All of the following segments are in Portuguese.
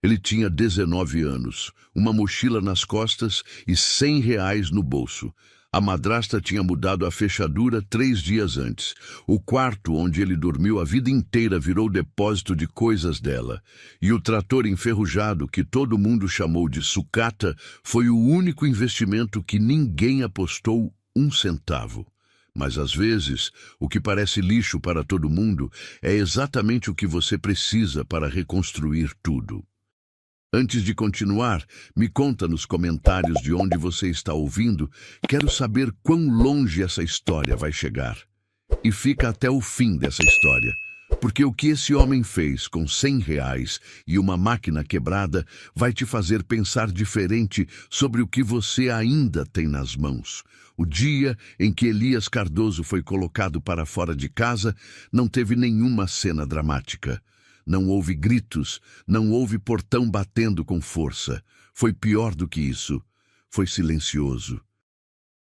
Ele tinha 19 anos, uma mochila nas costas e R$ 100 no bolso. A madrasta tinha mudado a fechadura 3 dias antes. O quarto onde ele dormiu a vida inteira virou depósito de coisas dela. E o trator enferrujado, que todo mundo chamou de sucata, foi o único investimento que ninguém apostou 1 centavo. Mas às vezes, o que parece lixo para todo mundo é exatamente o que você precisa para reconstruir tudo. Antes de continuar, me conta nos comentários de onde você está ouvindo. Quero saber quão longe essa história vai chegar. E fica até o fim dessa história, porque o que esse homem fez com R$ 100 e uma máquina quebrada vai te fazer pensar diferente sobre o que você ainda tem nas mãos. O dia em que Elias Cardoso foi colocado para fora de casa não teve nenhuma cena dramática. Não houve gritos, não houve portão batendo com força. Foi pior do que isso. Foi silencioso.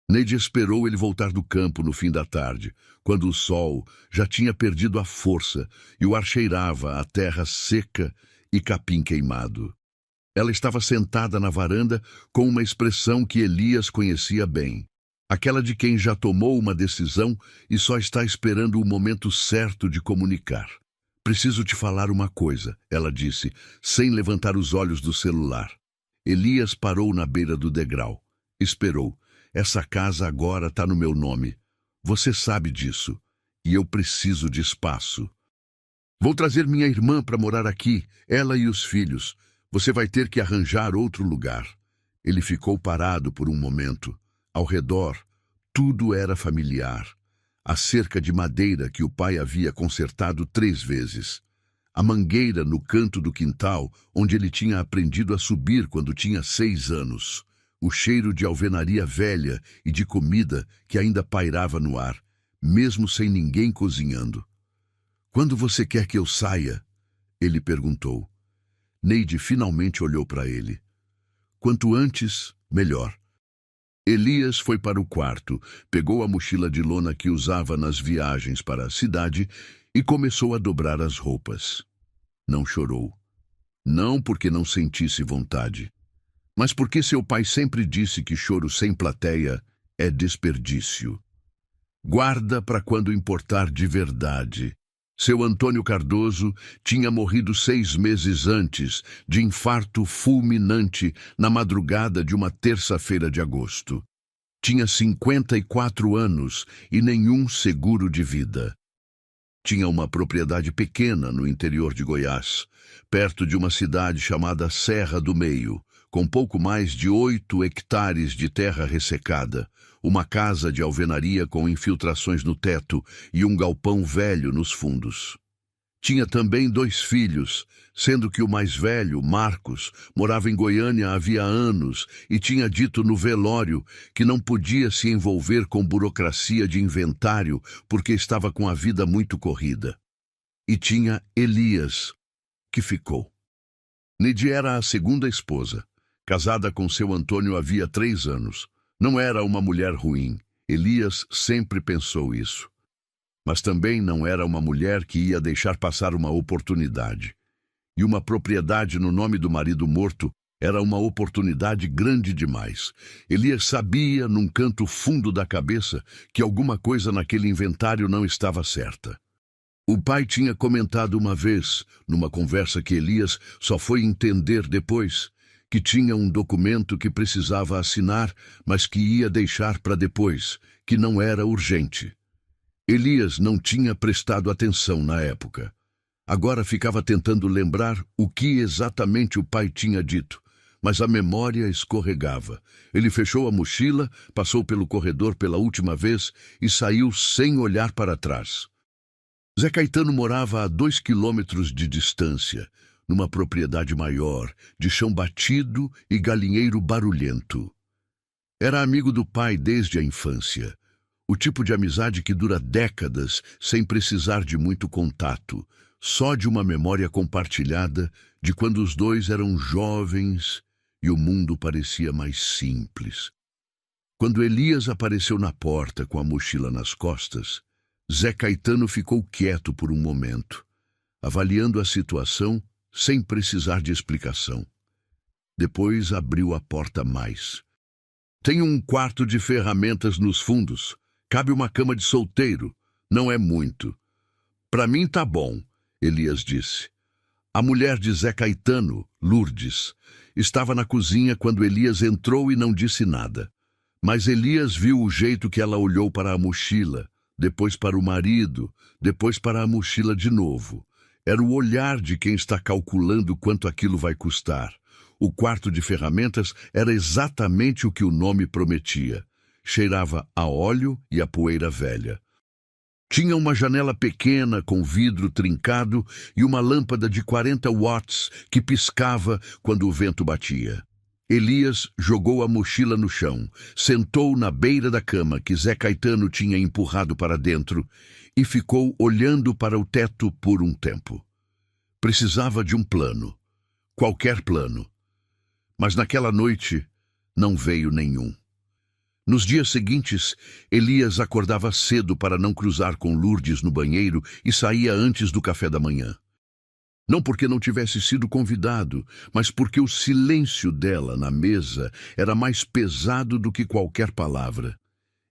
Neide esperou ele voltar do campo no fim da tarde, quando o sol já tinha perdido a força e o ar cheirava a terra seca e capim queimado. Ela estava sentada na varanda com uma expressão que Elias conhecia bem. Aquela de quem já tomou uma decisão e só está esperando o momento certo de comunicar. Preciso te falar uma coisa, ela disse, sem levantar os olhos do celular. Elias parou na beira do degrau. Esperou. Essa casa agora está no meu nome. Você sabe disso. E eu preciso de espaço. Vou trazer minha irmã para morar aqui, ela e os filhos. Você vai ter que arranjar outro lugar. Ele ficou parado por um momento. Ao redor, tudo era familiar. A cerca de madeira que o pai havia consertado 3 vezes. A mangueira no canto do quintal, onde ele tinha aprendido a subir quando tinha 6 anos. O cheiro de alvenaria velha e de comida que ainda pairava no ar, mesmo sem ninguém cozinhando. "Quando você quer que eu saia?" ele perguntou. Neide finalmente olhou para ele. "Quanto antes, melhor." Elias foi para o quarto, pegou a mochila de lona que usava nas viagens para a cidade e começou a dobrar as roupas. Não chorou. Não porque não sentisse vontade, mas porque seu pai sempre disse que choro sem plateia é desperdício. Guarda para quando importar de verdade. Seu Antônio Cardoso tinha morrido 6 meses antes, de infarto fulminante, na madrugada de uma terça-feira de agosto. Tinha 54 anos e nenhum seguro de vida. Tinha uma propriedade pequena no interior de Goiás, perto de uma cidade chamada Serra do Meio, com pouco mais de 8 hectares de terra ressecada, uma casa de alvenaria com infiltrações no teto e um galpão velho nos fundos. Tinha também 2 filhos, sendo que o mais velho, Marcos, morava em Goiânia havia anos e tinha dito no velório que não podia se envolver com burocracia de inventário porque estava com a vida muito corrida. E tinha Elias, que ficou. Neide era a segunda esposa, casada com seu Antônio havia 3 anos. Não era uma mulher ruim, Elias sempre pensou isso. Mas também não era uma mulher que ia deixar passar uma oportunidade. E uma propriedade no nome do marido morto era uma oportunidade grande demais. Elias sabia, num canto fundo da cabeça, que alguma coisa naquele inventário não estava certa. O pai tinha comentado uma vez, numa conversa que Elias só foi entender depois, que tinha um documento que precisava assinar, mas que ia deixar para depois, que não era urgente. Elias não tinha prestado atenção na época. Agora ficava tentando lembrar o que exatamente o pai tinha dito, mas a memória escorregava. Ele fechou a mochila, passou pelo corredor pela última vez e saiu sem olhar para trás. Zé Caetano morava a 2 quilômetros de distância, numa propriedade maior, de chão batido e galinheiro barulhento. Era amigo do pai desde a infância. O tipo de amizade que dura décadas sem precisar de muito contato, só de uma memória compartilhada de quando os dois eram jovens e o mundo parecia mais simples. Quando Elias apareceu na porta com a mochila nas costas, Zé Caetano ficou quieto por um momento, avaliando a situação sem precisar de explicação. Depois abriu a porta mais. Tem um quarto de ferramentas nos fundos. Cabe uma cama de solteiro. Não é muito. Para mim tá bom, Elias disse. A mulher de Zé Caetano, Lourdes, estava na cozinha quando Elias entrou e não disse nada. Mas Elias viu o jeito que ela olhou para a mochila, depois para o marido, depois para a mochila de novo. Era o olhar de quem está calculando quanto aquilo vai custar. O quarto de ferramentas era exatamente o que o nome prometia. Cheirava a óleo e a poeira velha. Tinha uma janela pequena com vidro trincado e uma lâmpada de 40 watts que piscava quando o vento batia. Elias jogou a mochila no chão, sentou na beira da cama que Zé Caetano tinha empurrado para dentro e ficou olhando para o teto por um tempo. Precisava de um plano, qualquer plano. Mas naquela noite não veio nenhum. Nos dias seguintes, Elias acordava cedo para não cruzar com Lourdes no banheiro e saía antes do café da manhã. Não porque não tivesse sido convidado, mas porque o silêncio dela na mesa era mais pesado do que qualquer palavra.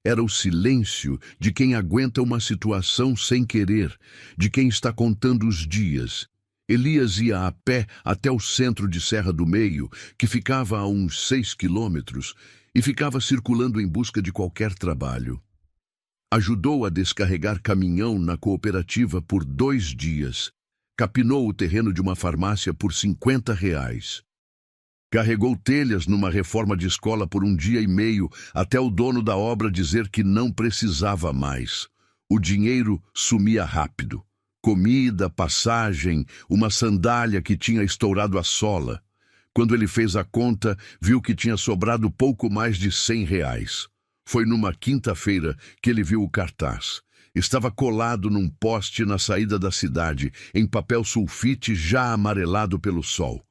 Era o silêncio de quem aguenta uma situação sem querer, de quem está contando os dias. Elias ia a pé até o centro de Serra do Meio, que ficava a uns 6 quilômetros, e ficava circulando em busca de qualquer trabalho. Ajudou a descarregar caminhão na cooperativa por 2 dias. Capinou o terreno de uma farmácia por R$ 50. Carregou telhas numa reforma de escola por 1 dia e meio, até o dono da obra dizer que não precisava mais. O dinheiro sumia rápido. Comida, passagem, uma sandália que tinha estourado a sola. Quando ele fez a conta, viu que tinha sobrado pouco mais de R$ 100. Foi numa quinta-feira que ele viu o cartaz. Estava colado num poste na saída da cidade, em papel sulfite já amarelado pelo sol.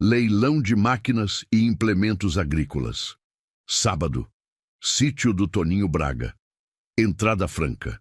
Leilão de máquinas e implementos agrícolas. Sábado. Sítio do Toninho Braga. Entrada franca.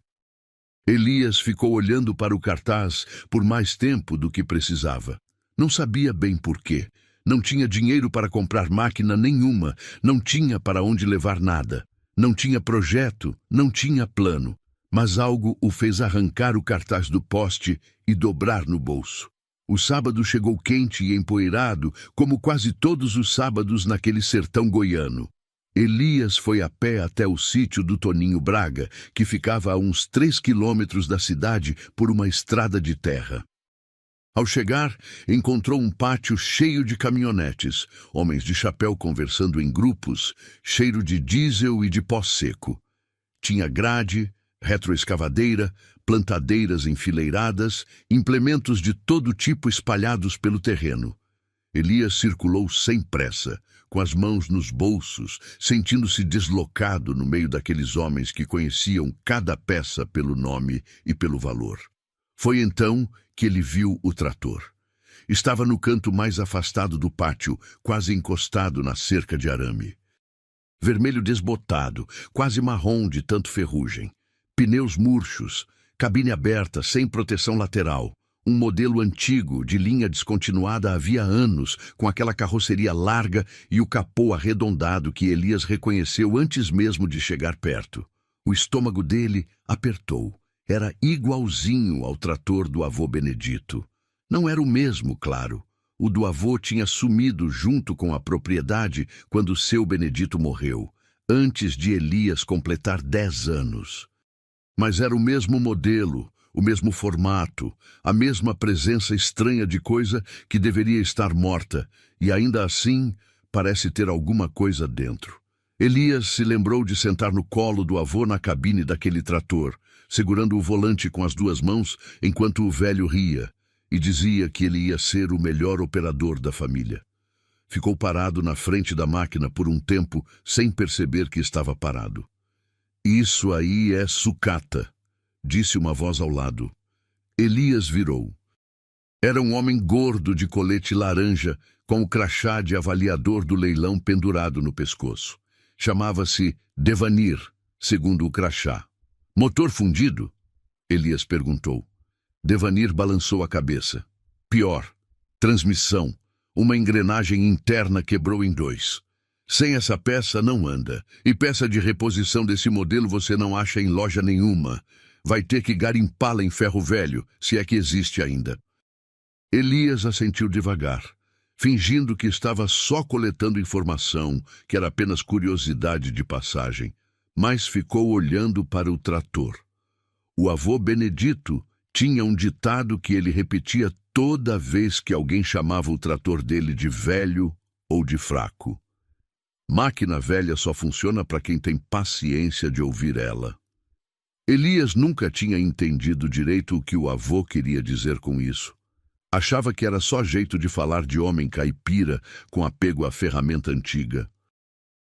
Elias ficou olhando para o cartaz por mais tempo do que precisava. Não sabia bem por quê. Não tinha dinheiro para comprar máquina nenhuma, não tinha para onde levar nada. Não tinha projeto, não tinha plano. Mas algo o fez arrancar o cartaz do poste e dobrar no bolso. O sábado chegou quente e empoeirado, como quase todos os sábados naquele sertão goiano. Elias foi a pé até o sítio do Toninho Braga, que ficava a uns 3 quilômetros da cidade por uma estrada de terra. Ao chegar, encontrou um pátio cheio de caminhonetes, homens de chapéu conversando em grupos, cheiro de diesel e de pó seco. Tinha grade, retroescavadeira, plantadeiras enfileiradas, implementos de todo tipo espalhados pelo terreno. Elias circulou sem pressa, com as mãos nos bolsos, sentindo-se deslocado no meio daqueles homens que conheciam cada peça pelo nome e pelo valor. Foi então que ele viu o trator. Estava no canto mais afastado do pátio, quase encostado na cerca de arame. Vermelho desbotado, quase marrom de tanto ferrugem. Pneus murchos, cabine aberta, sem proteção lateral. Um modelo antigo, de linha descontinuada havia anos, com aquela carroceria larga e o capô arredondado que Elias reconheceu antes mesmo de chegar perto. O estômago dele apertou. Era igualzinho ao trator do avô Benedito. Não era o mesmo, claro. O do avô tinha sumido junto com a propriedade quando seu Benedito morreu, antes de Elias completar 10 anos. Mas era o mesmo modelo, o mesmo formato, a mesma presença estranha de coisa que deveria estar morta, e ainda assim parece ter alguma coisa dentro. Elias se lembrou de sentar no colo do avô na cabine daquele trator, segurando o volante com as 2 mãos enquanto o velho ria, e dizia que ele ia ser o melhor operador da família. Ficou parado na frente da máquina por um tempo, sem perceber que estava parado. "Isso aí é sucata", disse uma voz ao lado. Elias virou. Era um homem gordo de colete laranja, com o crachá de avaliador do leilão pendurado no pescoço. Chamava-se Devanir, segundo o crachá. "Motor fundido?" Elias perguntou. Devanir balançou a cabeça. "Pior. Transmissão. Uma engrenagem interna quebrou em dois. Sem essa peça não anda. E peça de reposição desse modelo você não acha em loja nenhuma. Vai ter que garimpá-la em ferro velho, se é que existe ainda. Elias assentiu devagar, fingindo que estava só coletando informação, que era apenas curiosidade de passagem, mas ficou olhando para o trator. O avô Benedito tinha um ditado que ele repetia toda vez que alguém chamava o trator dele de velho ou de fraco. Máquina velha só funciona para quem tem paciência de ouvir ela. Elias nunca tinha entendido direito o que o avô queria dizer com isso. Achava que era só jeito de falar de homem caipira com apego à ferramenta antiga.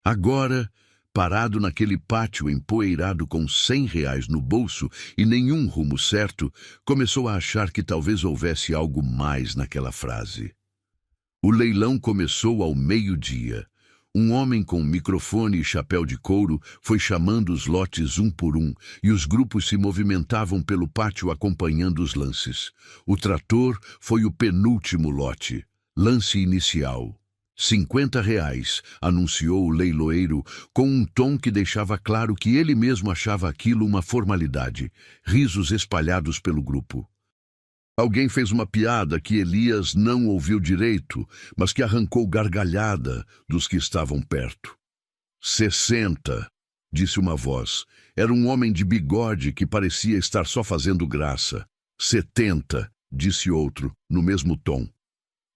Agora, parado naquele pátio empoeirado com R$ 100 no bolso e nenhum rumo certo, começou a achar que talvez houvesse algo mais naquela frase. O leilão começou ao meio-dia. Um homem com microfone e chapéu de couro foi chamando os lotes um por um, e os grupos se movimentavam pelo pátio acompanhando os lances. O trator foi o penúltimo lote. Lance inicial. R$ 50, anunciou o leiloeiro, com um tom que deixava claro que ele mesmo achava aquilo uma formalidade. Risos espalhados pelo grupo. Alguém fez uma piada que Elias não ouviu direito, mas que arrancou gargalhada dos que estavam perto. 60, disse uma voz. Era um homem de bigode que parecia estar só fazendo graça. 70, disse outro, no mesmo tom.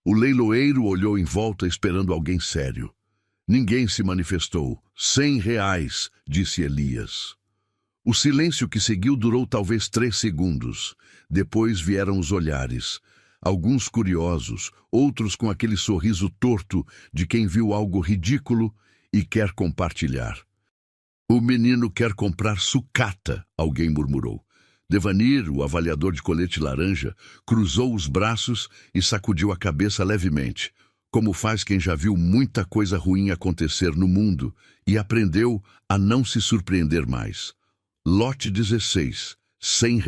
O leiloeiro olhou em volta esperando alguém sério. Ninguém se manifestou. R$ 100, disse Elias. O silêncio que seguiu durou talvez 3 segundos. Depois vieram os olhares. Alguns curiosos, outros com aquele sorriso torto de quem viu algo ridículo e quer compartilhar. O menino quer comprar sucata, alguém murmurou. Devanir, o avaliador de colete laranja, cruzou os braços e sacudiu a cabeça levemente, como faz quem já viu muita coisa ruim acontecer no mundo e aprendeu a não se surpreender mais. Lote 16, R$ 100.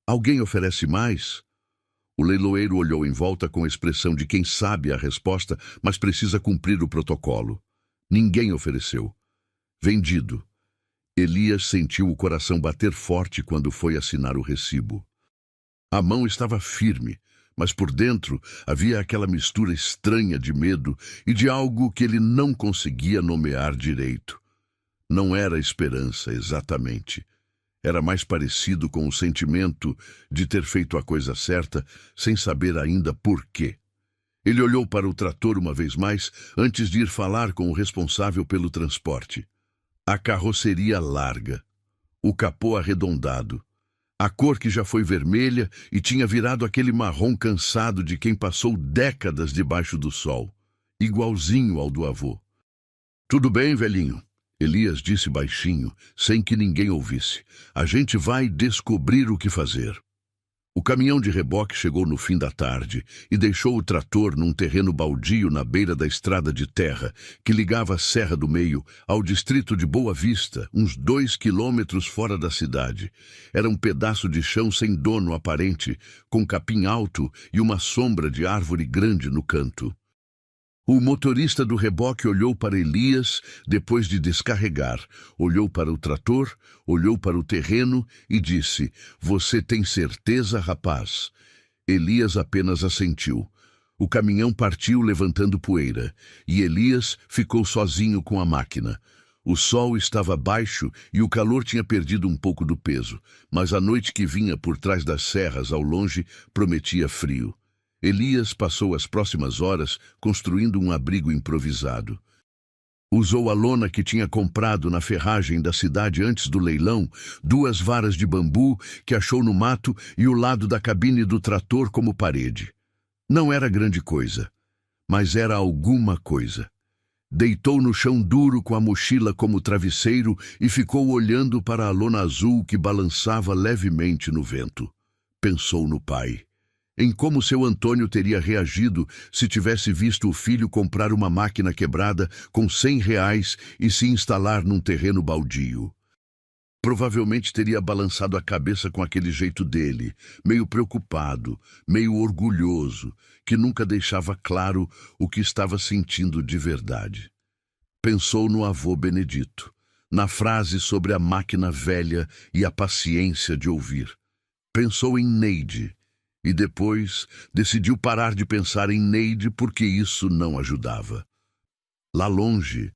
Alguém oferece mais? O leiloeiro olhou em volta com a expressão de quem sabe a resposta, mas precisa cumprir o protocolo. Ninguém ofereceu. Vendido. Elias sentiu o coração bater forte quando foi assinar o recibo. A mão estava firme, mas por dentro havia aquela mistura estranha de medo e de algo que ele não conseguia nomear direito. Não era esperança, exatamente. Era mais parecido com o sentimento de ter feito a coisa certa, sem saber ainda por quê. Ele olhou para o trator uma vez mais, antes de ir falar com o responsável pelo transporte. A carroceria larga, o capô arredondado, a cor que já foi vermelha e tinha virado aquele marrom cansado de quem passou décadas debaixo do sol, igualzinho ao do avô. Tudo bem, velhinho? Elias disse baixinho, sem que ninguém ouvisse. A gente vai descobrir o que fazer. O caminhão de reboque chegou no fim da tarde e deixou o trator num terreno baldio na beira da estrada de terra que ligava a Serra do Meio ao distrito de Boa Vista, uns 2 quilômetros fora da cidade. Era um pedaço de chão sem dono aparente, com capim alto e uma sombra de árvore grande no canto. O motorista do reboque olhou para Elias depois de descarregar, olhou para o trator, olhou para o terreno e disse: "Você tem certeza, rapaz?" Elias apenas assentiu. O caminhão partiu levantando poeira, e Elias ficou sozinho com a máquina. O sol estava baixo e o calor tinha perdido um pouco do peso, mas a noite que vinha por trás das serras ao longe prometia frio. Elias passou as próximas horas construindo um abrigo improvisado. Usou a lona que tinha comprado na ferragem da cidade antes do leilão, 2 varas de bambu que achou no mato e o lado da cabine do trator como parede. Não era grande coisa, mas era alguma coisa. Deitou no chão duro com a mochila como travesseiro e ficou olhando para a lona azul que balançava levemente no vento. Pensou no pai. Em como seu Antônio teria reagido se tivesse visto o filho comprar uma máquina quebrada com R$ 100 e se instalar num terreno baldio. Provavelmente teria balançado a cabeça com aquele jeito dele, meio preocupado, meio orgulhoso, que nunca deixava claro o que estava sentindo de verdade. Pensou no avô Benedito, na frase sobre a máquina velha e a paciência de ouvir. Pensou em Neide, e depois decidiu parar de pensar em Neide porque isso não ajudava. Lá longe,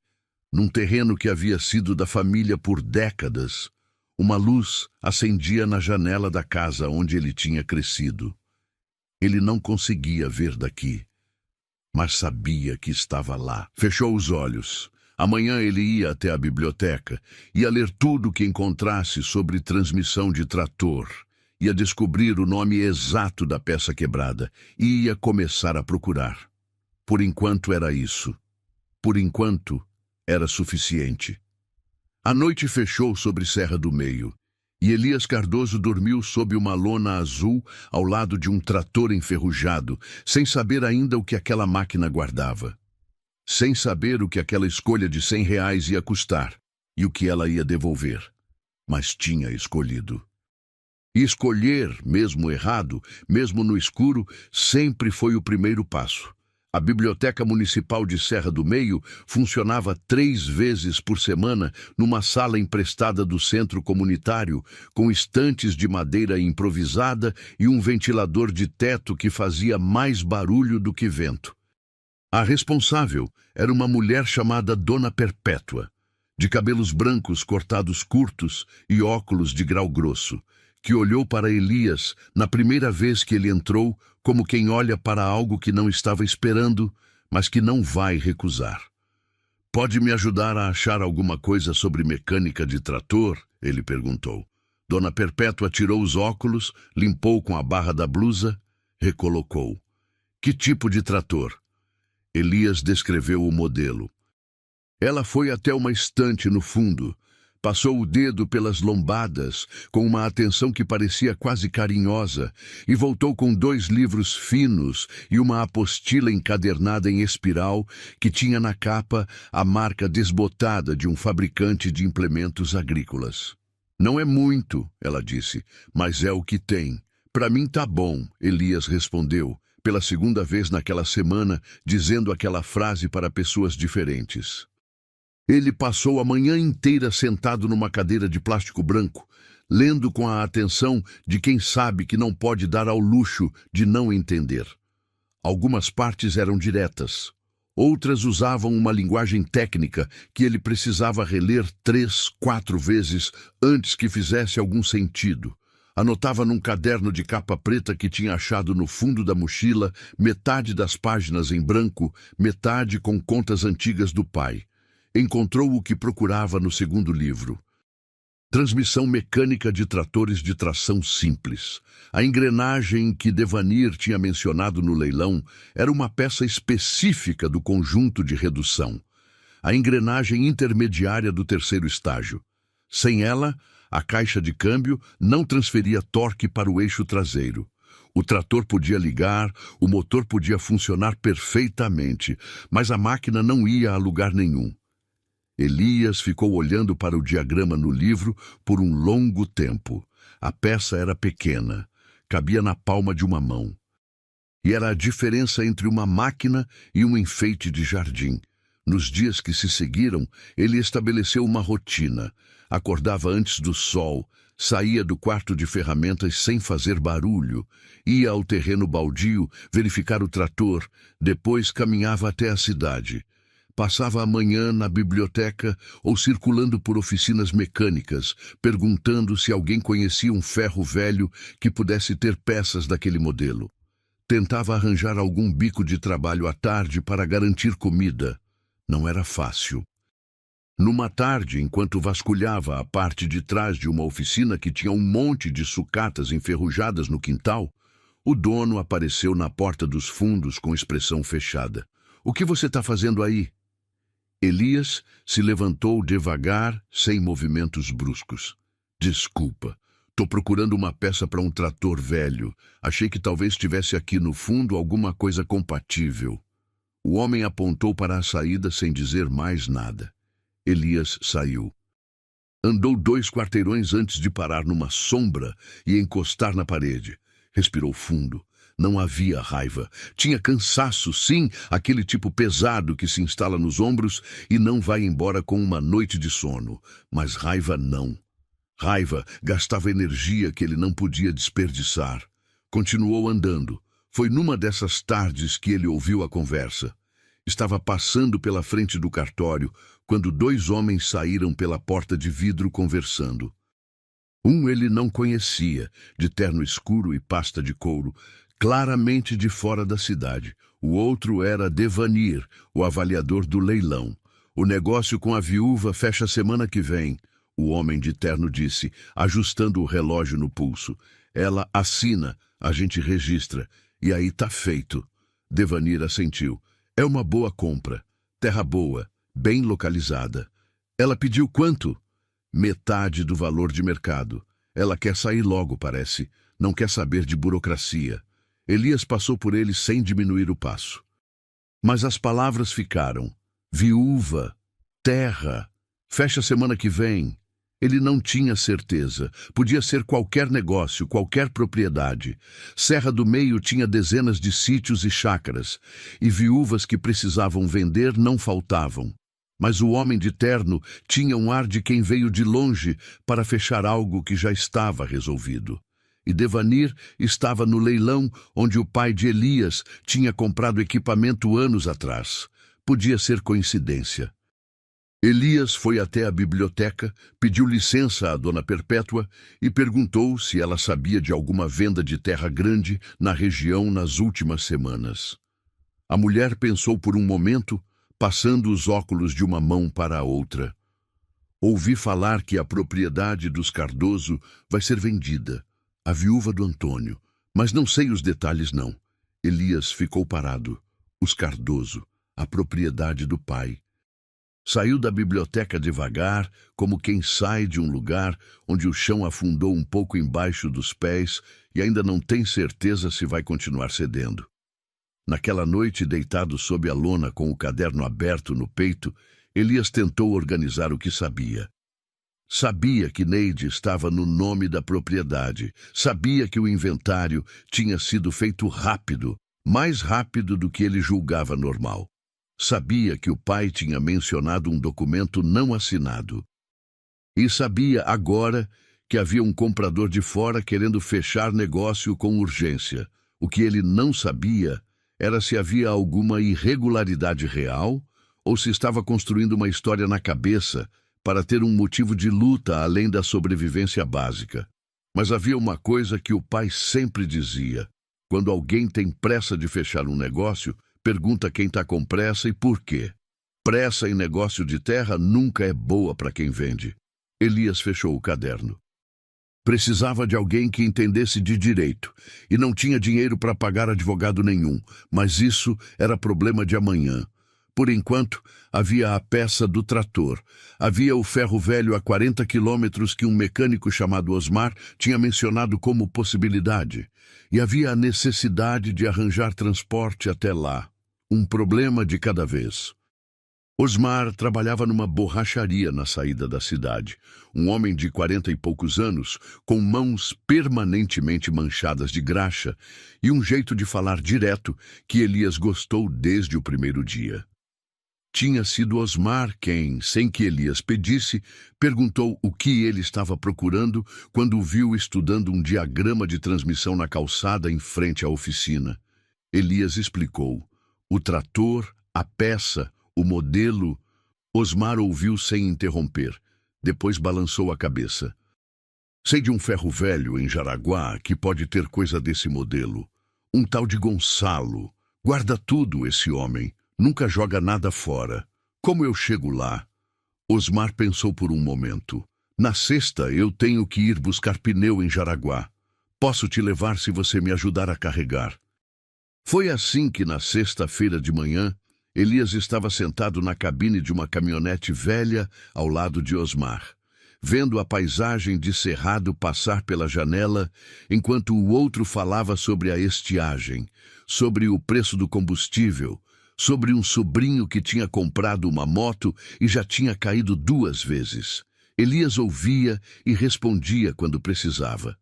num terreno que havia sido da família por décadas, uma luz acendia na janela da casa onde ele tinha crescido. Ele não conseguia ver daqui, mas sabia que estava lá. Fechou os olhos. Amanhã ele ia até a biblioteca, ia ler tudo o que encontrasse sobre transmissão de trator, ia descobrir o nome exato da peça quebrada e ia começar a procurar. Por enquanto era isso. Por enquanto era suficiente. A noite fechou sobre Serra do Meio, e Elias Cardoso dormiu sob uma lona azul ao lado de um trator enferrujado, sem saber ainda o que aquela máquina guardava. Sem saber o que aquela escolha de R$ 100 ia custar e o que ela ia devolver. Mas tinha escolhido. E escolher, mesmo errado, mesmo no escuro, sempre foi o primeiro passo. A Biblioteca Municipal de Serra do Meio funcionava 3 vezes por semana numa sala emprestada do centro comunitário, com estantes de madeira improvisada e um ventilador de teto que fazia mais barulho do que vento. A responsável era uma mulher chamada Dona Perpétua, de cabelos brancos cortados curtos e óculos de grau grosso, que olhou para Elias na primeira vez que ele entrou, como quem olha para algo que não estava esperando, mas que não vai recusar. "Pode me ajudar a achar alguma coisa sobre mecânica de trator?" ele perguntou. Dona Perpétua tirou os óculos, limpou com a barra da blusa, recolocou. "Que tipo de trator?" Elias descreveu o modelo. Ela foi até uma estante no fundo, passou o dedo pelas lombadas, com uma atenção que parecia quase carinhosa, e voltou com 2 livros finos e uma apostila encadernada em espiral que tinha na capa a marca desbotada de um fabricante de implementos agrícolas. "Não é muito", ela disse, "mas é o que tem." "Para mim tá bom", Elias respondeu, pela segunda vez naquela semana, dizendo aquela frase para pessoas diferentes. Ele passou a manhã inteira sentado numa cadeira de plástico branco, lendo com a atenção de quem sabe que não pode dar ao luxo de não entender. Algumas partes eram diretas. Outras usavam uma linguagem técnica que ele precisava reler 3, 4 vezes antes que fizesse algum sentido. Anotava num caderno de capa preta que tinha achado no fundo da mochila, metade das páginas em branco, metade com contas antigas do pai. Encontrou o que procurava no segundo livro. Transmissão mecânica de tratores de tração simples. A engrenagem que Devanir tinha mencionado no leilão era uma peça específica do conjunto de redução. A engrenagem intermediária do terceiro estágio. Sem ela, a caixa de câmbio não transferia torque para o eixo traseiro. O trator podia ligar, o motor podia funcionar perfeitamente, mas a máquina não ia a lugar nenhum. Elias ficou olhando para o diagrama no livro por um longo tempo. A peça era pequena, cabia na palma de uma mão. E era a diferença entre uma máquina e um enfeite de jardim. Nos dias que se seguiram, ele estabeleceu uma rotina. Acordava antes do sol, saía do quarto de ferramentas sem fazer barulho, ia ao terreno baldio verificar o trator, depois caminhava até a cidade. Passava a manhã na biblioteca ou circulando por oficinas mecânicas, perguntando se alguém conhecia um ferro velho que pudesse ter peças daquele modelo. Tentava arranjar algum bico de trabalho à tarde para garantir comida. Não era fácil. Numa tarde, enquanto vasculhava a parte de trás de uma oficina que tinha um monte de sucatas enferrujadas no quintal, o dono apareceu na porta dos fundos com expressão fechada. "O que você está fazendo aí?" Elias se levantou devagar, sem movimentos bruscos. "Desculpa, estou procurando uma peça para um trator velho. Achei que talvez tivesse aqui no fundo alguma coisa compatível." O homem apontou para a saída sem dizer mais nada. Elias saiu. Andou 2 quarteirões antes de parar numa sombra e encostar na parede. Respirou fundo. Não havia raiva. Tinha cansaço, sim, aquele tipo pesado que se instala nos ombros e não vai embora com uma noite de sono. Mas raiva não. Raiva gastava energia que ele não podia desperdiçar. Continuou andando. Foi numa dessas tardes que ele ouviu a conversa. Estava passando pela frente do cartório quando 2 homens saíram pela porta de vidro conversando. Um ele não conhecia, de terno escuro e pasta de couro, claramente de fora da cidade. O outro era Devanir, o avaliador do leilão. O negócio com a viúva fecha semana que vem, o homem de terno disse, ajustando o relógio no pulso. Ela assina, a gente registra, e aí tá feito. Devanir assentiu. É uma boa compra. Terra boa, bem localizada. Ela pediu quanto? Metade do valor de mercado. Ela quer sair logo, parece. Não quer saber de burocracia. Elias passou por ele sem diminuir o passo. Mas as palavras ficaram. Viúva, terra, fecha semana que vem. Ele não tinha certeza. Podia ser qualquer negócio, qualquer propriedade. Serra do Meio tinha dezenas de sítios e chácaras, e viúvas que precisavam vender não faltavam. Mas o homem de terno tinha um ar de quem veio de longe para fechar algo que já estava resolvido. E Devanir estava no leilão onde o pai de Elias tinha comprado equipamento anos atrás. Podia ser coincidência. Elias foi até a biblioteca, pediu licença à dona Perpétua e perguntou se ela sabia de alguma venda de terra grande na região nas últimas semanas. A mulher pensou por um momento, passando os óculos de uma mão para a outra. Ouvi falar que a propriedade dos Cardoso vai ser vendida, a viúva do Antônio, mas não sei os detalhes não. Elias ficou parado. Os Cardoso, a propriedade do pai. Saiu da biblioteca devagar, como quem sai de um lugar onde o chão afundou um pouco embaixo dos pés e ainda não tem certeza se vai continuar cedendo. Naquela noite, deitado sob a lona com o caderno aberto no peito, Elias tentou organizar o que sabia. Sabia que Neide estava no nome da propriedade, sabia que o inventário tinha sido feito rápido, mais rápido do que ele julgava normal. Sabia que o pai tinha mencionado um documento não assinado. E sabia agora que havia um comprador de fora querendo fechar negócio com urgência. O que ele não sabia era se havia alguma irregularidade real ou se estava construindo uma história na cabeça para ter um motivo de luta além da sobrevivência básica. Mas havia uma coisa que o pai sempre dizia. Quando alguém tem pressa de fechar um negócio, pergunta quem está com pressa e por quê. Pressa em negócio de terra nunca é boa para quem vende. Elias fechou o caderno. Precisava de alguém que entendesse de direito e não tinha dinheiro para pagar advogado nenhum, mas isso era problema de amanhã. Por enquanto, havia a peça do trator. Havia o ferro velho a 40 quilômetros que um mecânico chamado Osmar tinha mencionado como possibilidade. E havia a necessidade de arranjar transporte até lá. Um problema de cada vez. Osmar trabalhava numa borracharia na saída da cidade. Um homem de 40 e poucos anos, com mãos permanentemente manchadas de graxa e um jeito de falar direto que Elias gostou desde o primeiro dia. Tinha sido Osmar quem, sem que Elias pedisse, perguntou o que ele estava procurando quando o viu estudando um diagrama de transmissão na calçada em frente à oficina. Elias explicou. O trator, a peça, o modelo. Osmar ouviu sem interromper. Depois balançou a cabeça. Sei de um ferro velho em Jaraguá que pode ter coisa desse modelo. Um tal de Gonçalo. Guarda tudo, esse homem. Nunca joga nada fora. Como eu chego lá? Osmar pensou por um momento. Na sexta, eu tenho que ir buscar pneu em Jaraguá. Posso te levar se você me ajudar a carregar. Foi assim que, na sexta-feira de manhã, Elias estava sentado na cabine de uma caminhonete velha ao lado de Osmar, vendo a paisagem de cerrado passar pela janela, enquanto o outro falava sobre a estiagem, sobre o preço do combustível, sobre um sobrinho que tinha comprado uma moto e já tinha caído 2 vezes. Elias ouvia e respondia quando precisava,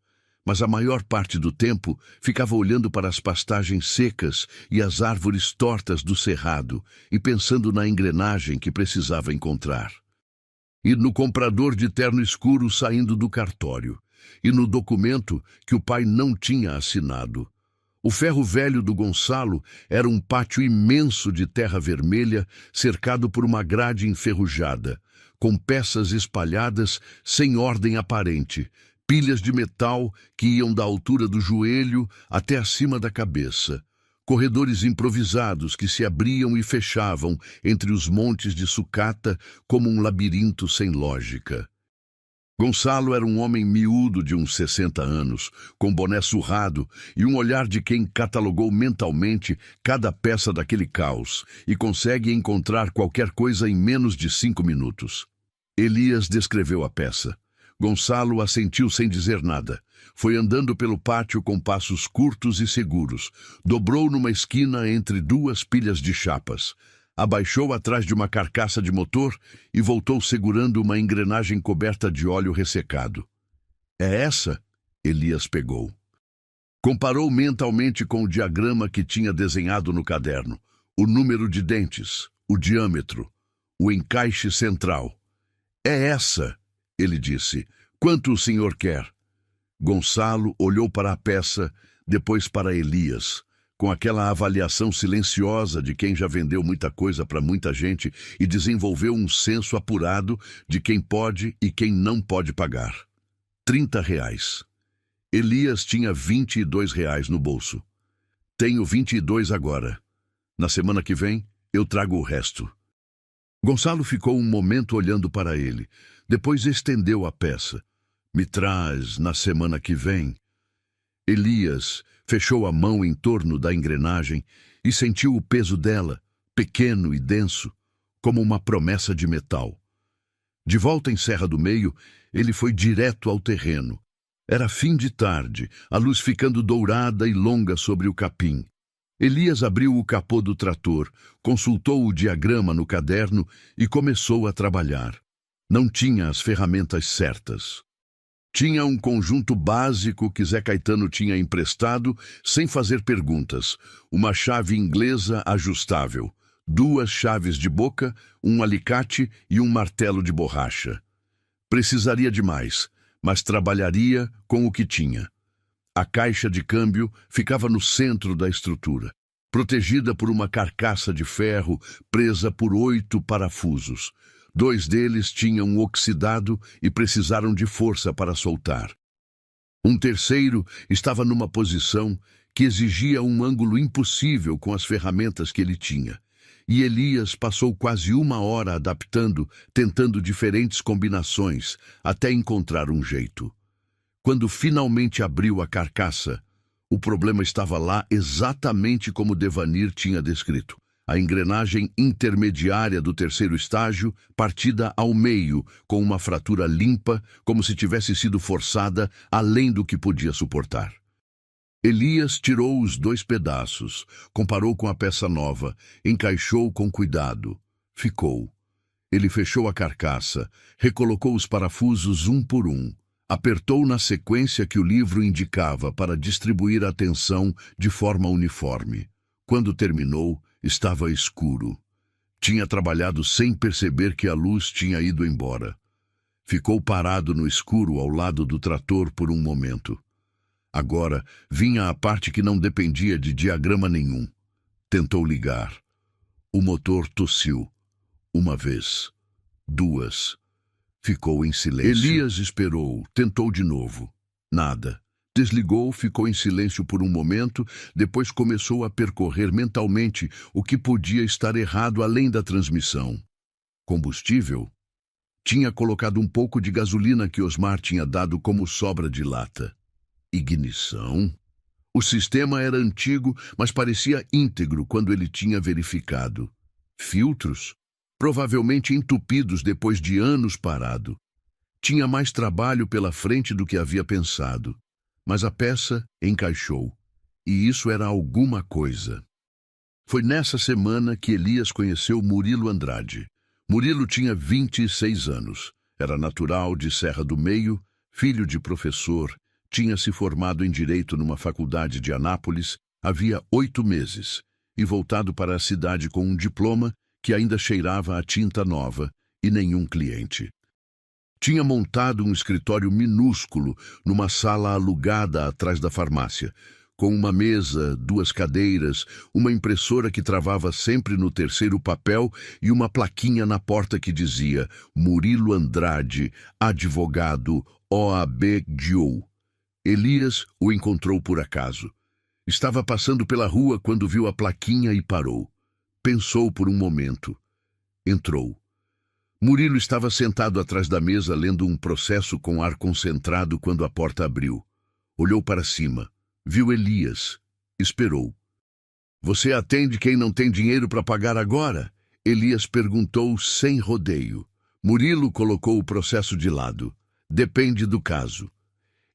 mas a maior parte do tempo ficava olhando para as pastagens secas e as árvores tortas do cerrado e pensando na engrenagem que precisava encontrar. E no comprador de terno escuro saindo do cartório, e no documento que o pai não tinha assinado. O ferro velho do Gonçalo era um pátio imenso de terra vermelha, cercado por uma grade enferrujada, com peças espalhadas sem ordem aparente, pilhas de metal que iam da altura do joelho até acima da cabeça, corredores improvisados que se abriam e fechavam entre os montes de sucata como um labirinto sem lógica. Gonçalo era um homem miúdo de uns 60 anos, com boné surrado e um olhar de quem catalogou mentalmente cada peça daquele caos e consegue encontrar qualquer coisa em menos de 5 minutos. Elias descreveu a peça. Gonçalo assentiu sem dizer nada. Foi andando pelo pátio com passos curtos e seguros. Dobrou numa esquina entre duas pilhas de chapas. Abaixou atrás de uma carcaça de motor e voltou segurando uma engrenagem coberta de óleo ressecado. É essa? Elias pegou. Comparou mentalmente com o diagrama que tinha desenhado no caderno. O número de dentes, o diâmetro, o encaixe central. É essa, ele disse. Quanto o senhor quer? Gonçalo olhou para a peça, depois para Elias, com aquela avaliação silenciosa de quem já vendeu muita coisa para muita gente e desenvolveu um senso apurado de quem pode e quem não pode pagar. R$30. Elias tinha R$22 no bolso. Tenho 22 agora. Na semana que vem, eu trago o resto. Gonçalo ficou um momento olhando para ele. Depois estendeu a peça. Me traz na semana que vem. Elias fechou a mão em torno da engrenagem e sentiu o peso dela, pequeno e denso, como uma promessa de metal. De volta em Serra do Meio, ele foi direto ao terreno. Era fim de tarde, a luz ficando dourada e longa sobre o capim. Elias abriu o capô do trator, consultou o diagrama no caderno e começou a trabalhar. Não tinha as ferramentas certas. Tinha um conjunto básico que Zé Caetano tinha emprestado, sem fazer perguntas. Uma chave inglesa ajustável, 2 chaves de boca, um alicate e um martelo de borracha. Precisaria de mais, mas trabalharia com o que tinha. A caixa de câmbio ficava no centro da estrutura, protegida por uma carcaça de ferro presa por 8 parafusos. 2 deles tinham oxidado e precisaram de força para soltar. Um terceiro estava numa posição que exigia um ângulo impossível com as ferramentas que ele tinha. E Elias passou quase 1 hora adaptando, tentando diferentes combinações, até encontrar um jeito. Quando finalmente abriu a carcaça, o problema estava lá exatamente como Devanir tinha descrito. A engrenagem intermediária do terceiro estágio, partida ao meio, com uma fratura limpa, como se tivesse sido forçada além do que podia suportar. Elias tirou os 2 pedaços, comparou com a peça nova, encaixou com cuidado. Ficou. Ele fechou a carcaça, recolocou os parafusos um por um, apertou na sequência que o livro indicava para distribuir a tensão de forma uniforme. Quando terminou, estava escuro. Tinha trabalhado sem perceber que a luz tinha ido embora. Ficou parado no escuro ao lado do trator por um momento. Agora vinha a parte que não dependia de diagrama nenhum. Tentou ligar. O motor tossiu. 1 vez. 2. Ficou em silêncio. Elias esperou. Tentou de novo. Nada. Desligou, ficou em silêncio por um momento, depois começou a percorrer mentalmente o que podia estar errado além da transmissão. Combustível? Tinha colocado um pouco de gasolina que Osmar tinha dado como sobra de lata. Ignição? O sistema era antigo, mas parecia íntegro quando ele tinha verificado. Filtros? Provavelmente entupidos depois de anos parado. Tinha mais trabalho pela frente do que havia pensado. Mas a peça encaixou, e isso era alguma coisa. Foi nessa semana que Elias conheceu Murilo Andrade. Murilo tinha 26 anos. Era natural de Serra do Meio, filho de professor, tinha se formado em Direito numa faculdade de Anápolis havia 8 meses e voltado para a cidade com um diploma que ainda cheirava a tinta nova e nenhum cliente. Tinha montado um escritório minúsculo numa sala alugada atrás da farmácia, com uma mesa, 2 cadeiras, uma impressora que travava sempre no terceiro papel e uma plaquinha na porta que dizia Murilo Andrade, advogado, OAB GIO. Elias o encontrou por acaso. Estava passando pela rua quando viu a plaquinha e parou. Pensou por um momento. Entrou. Murilo estava sentado atrás da mesa lendo um processo com ar concentrado quando a porta abriu. Olhou para cima. Viu Elias. Esperou. Você atende quem não tem dinheiro para pagar agora? Elias perguntou sem rodeio. Murilo colocou o processo de lado. Depende do caso.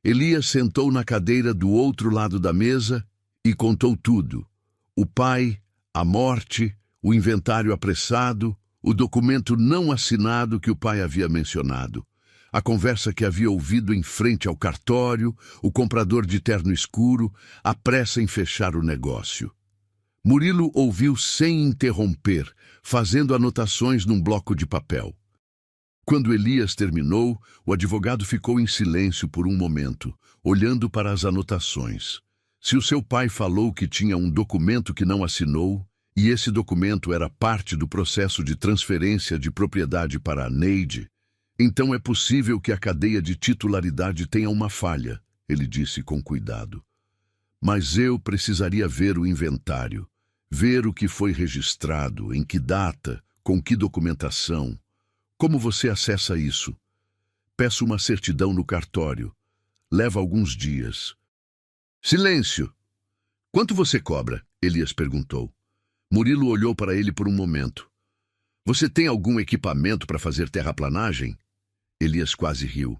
Elias sentou na cadeira do outro lado da mesa e contou tudo. O pai, a morte, o inventário apressado, o documento não assinado que o pai havia mencionado, a conversa que havia ouvido em frente ao cartório, o comprador de terno escuro, a pressa em fechar o negócio. Murilo ouviu sem interromper, fazendo anotações num bloco de papel. Quando Elias terminou, o advogado ficou em silêncio por um momento, olhando para as anotações. Se o seu pai falou que tinha um documento que não assinou, e esse documento era parte do processo de transferência de propriedade para a Neide, então é possível que a cadeia de titularidade tenha uma falha, ele disse com cuidado. Mas eu precisaria ver o inventário, ver o que foi registrado, em que data, com que documentação. Como você acessa isso? Peço uma certidão no cartório. Leva alguns dias. Silêncio! Quanto você cobra? Elias perguntou. Murilo olhou para ele por um momento. Você tem algum equipamento para fazer terraplanagem? Elias quase riu.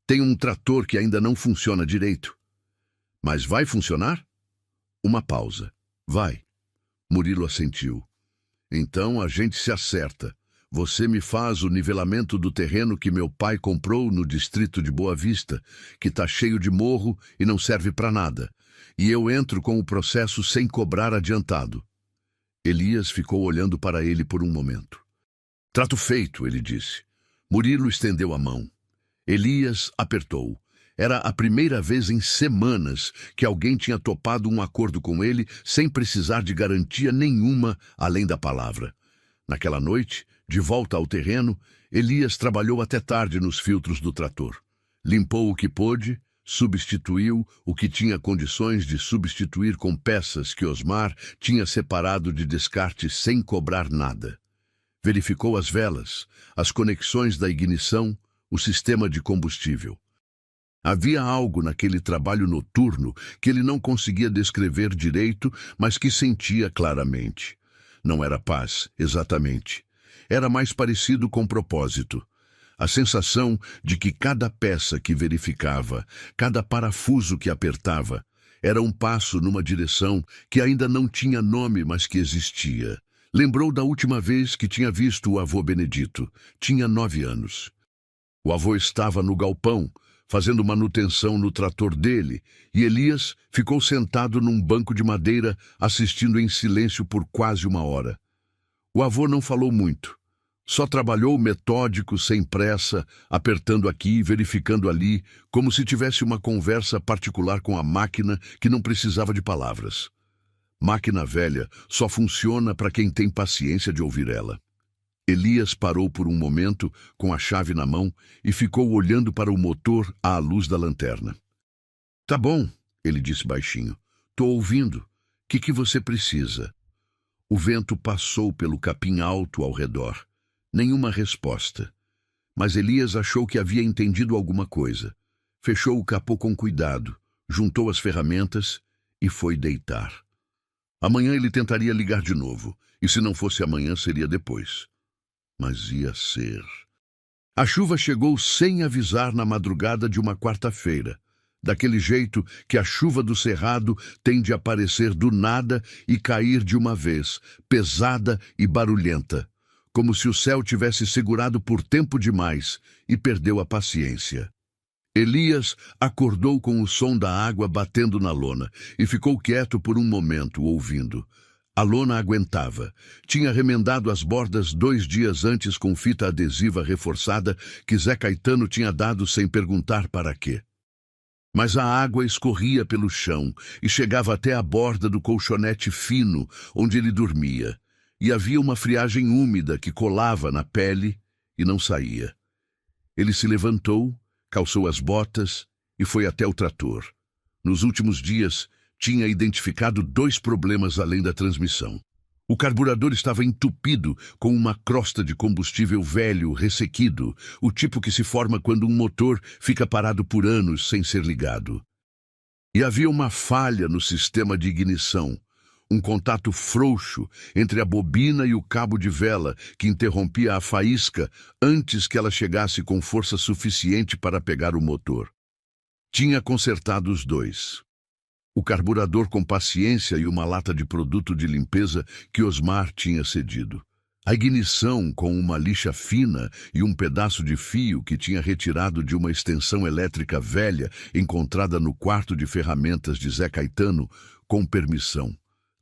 Tenho um trator que ainda não funciona direito. Mas vai funcionar? Uma pausa. Vai. Murilo assentiu. Então a gente se acerta. Você me faz o nivelamento do terreno que meu pai comprou no distrito de Boa Vista, que está cheio de morro e não serve para nada. E eu entro com o processo sem cobrar adiantado. Elias ficou olhando para ele por um momento. Trato feito, ele disse. Murilo estendeu a mão. Elias apertou. Era a primeira vez em semanas que alguém tinha topado um acordo com ele sem precisar de garantia nenhuma além da palavra. Naquela noite, de volta ao terreno, Elias trabalhou até tarde nos filtros do trator. Limpou o que pôde, substituiu o que tinha condições de substituir com peças que Osmar tinha separado de descarte sem cobrar nada. Verificou as velas, as conexões da ignição, o sistema de combustível. Havia algo naquele trabalho noturno que ele não conseguia descrever direito, mas que sentia claramente. Não era paz, exatamente. Era mais parecido com propósito. A sensação de que cada peça que verificava, cada parafuso que apertava, era um passo numa direção que ainda não tinha nome, mas que existia. Lembrou da última vez que tinha visto o avô Benedito. Tinha 9 anos. O avô estava no galpão, fazendo manutenção no trator dele, e Elias ficou sentado num banco de madeira, assistindo em silêncio por quase 1 hora. O avô não falou muito. Só trabalhou metódico, sem pressa, apertando aqui, verificando ali, como se tivesse uma conversa particular com a máquina que não precisava de palavras. Máquina velha só funciona para quem tem paciência de ouvir ela. Elias parou por um momento, com a chave na mão, e ficou olhando para o motor à luz da lanterna. Tá bom, ele disse baixinho. Tô ouvindo. Que você precisa? O vento passou pelo capim alto ao redor. Nenhuma resposta. Mas Elias achou que havia entendido alguma coisa. Fechou o capô com cuidado, juntou as ferramentas e foi deitar. Amanhã ele tentaria ligar de novo, e se não fosse amanhã, seria depois. Mas ia ser. A chuva chegou sem avisar na madrugada de uma quarta-feira, daquele jeito que a chuva do cerrado tem de aparecer do nada e cair de uma vez, pesada e barulhenta, como se o céu tivesse segurado por tempo demais, e perdeu a paciência. Elias acordou com o som da água batendo na lona e ficou quieto por um momento, ouvindo. A lona aguentava. Tinha remendado as bordas 2 dias antes com fita adesiva reforçada que Zé Caetano tinha dado sem perguntar para quê. Mas a água escorria pelo chão e chegava até a borda do colchonete fino onde ele dormia. E havia uma friagem úmida que colava na pele e não saía. Ele se levantou, calçou as botas e foi até o trator. Nos últimos dias, tinha identificado 2 problemas além da transmissão. O carburador estava entupido com uma crosta de combustível velho, ressequido, o tipo que se forma quando um motor fica parado por anos sem ser ligado. E havia uma falha no sistema de ignição, um contato frouxo entre a bobina e o cabo de vela que interrompia a faísca antes que ela chegasse com força suficiente para pegar o motor. Tinha consertado os 2. O carburador com paciência e uma lata de produto de limpeza que Osmar tinha cedido. A ignição com uma lixa fina e um pedaço de fio que tinha retirado de uma extensão elétrica velha encontrada no quarto de ferramentas de Zé Caetano, com permissão.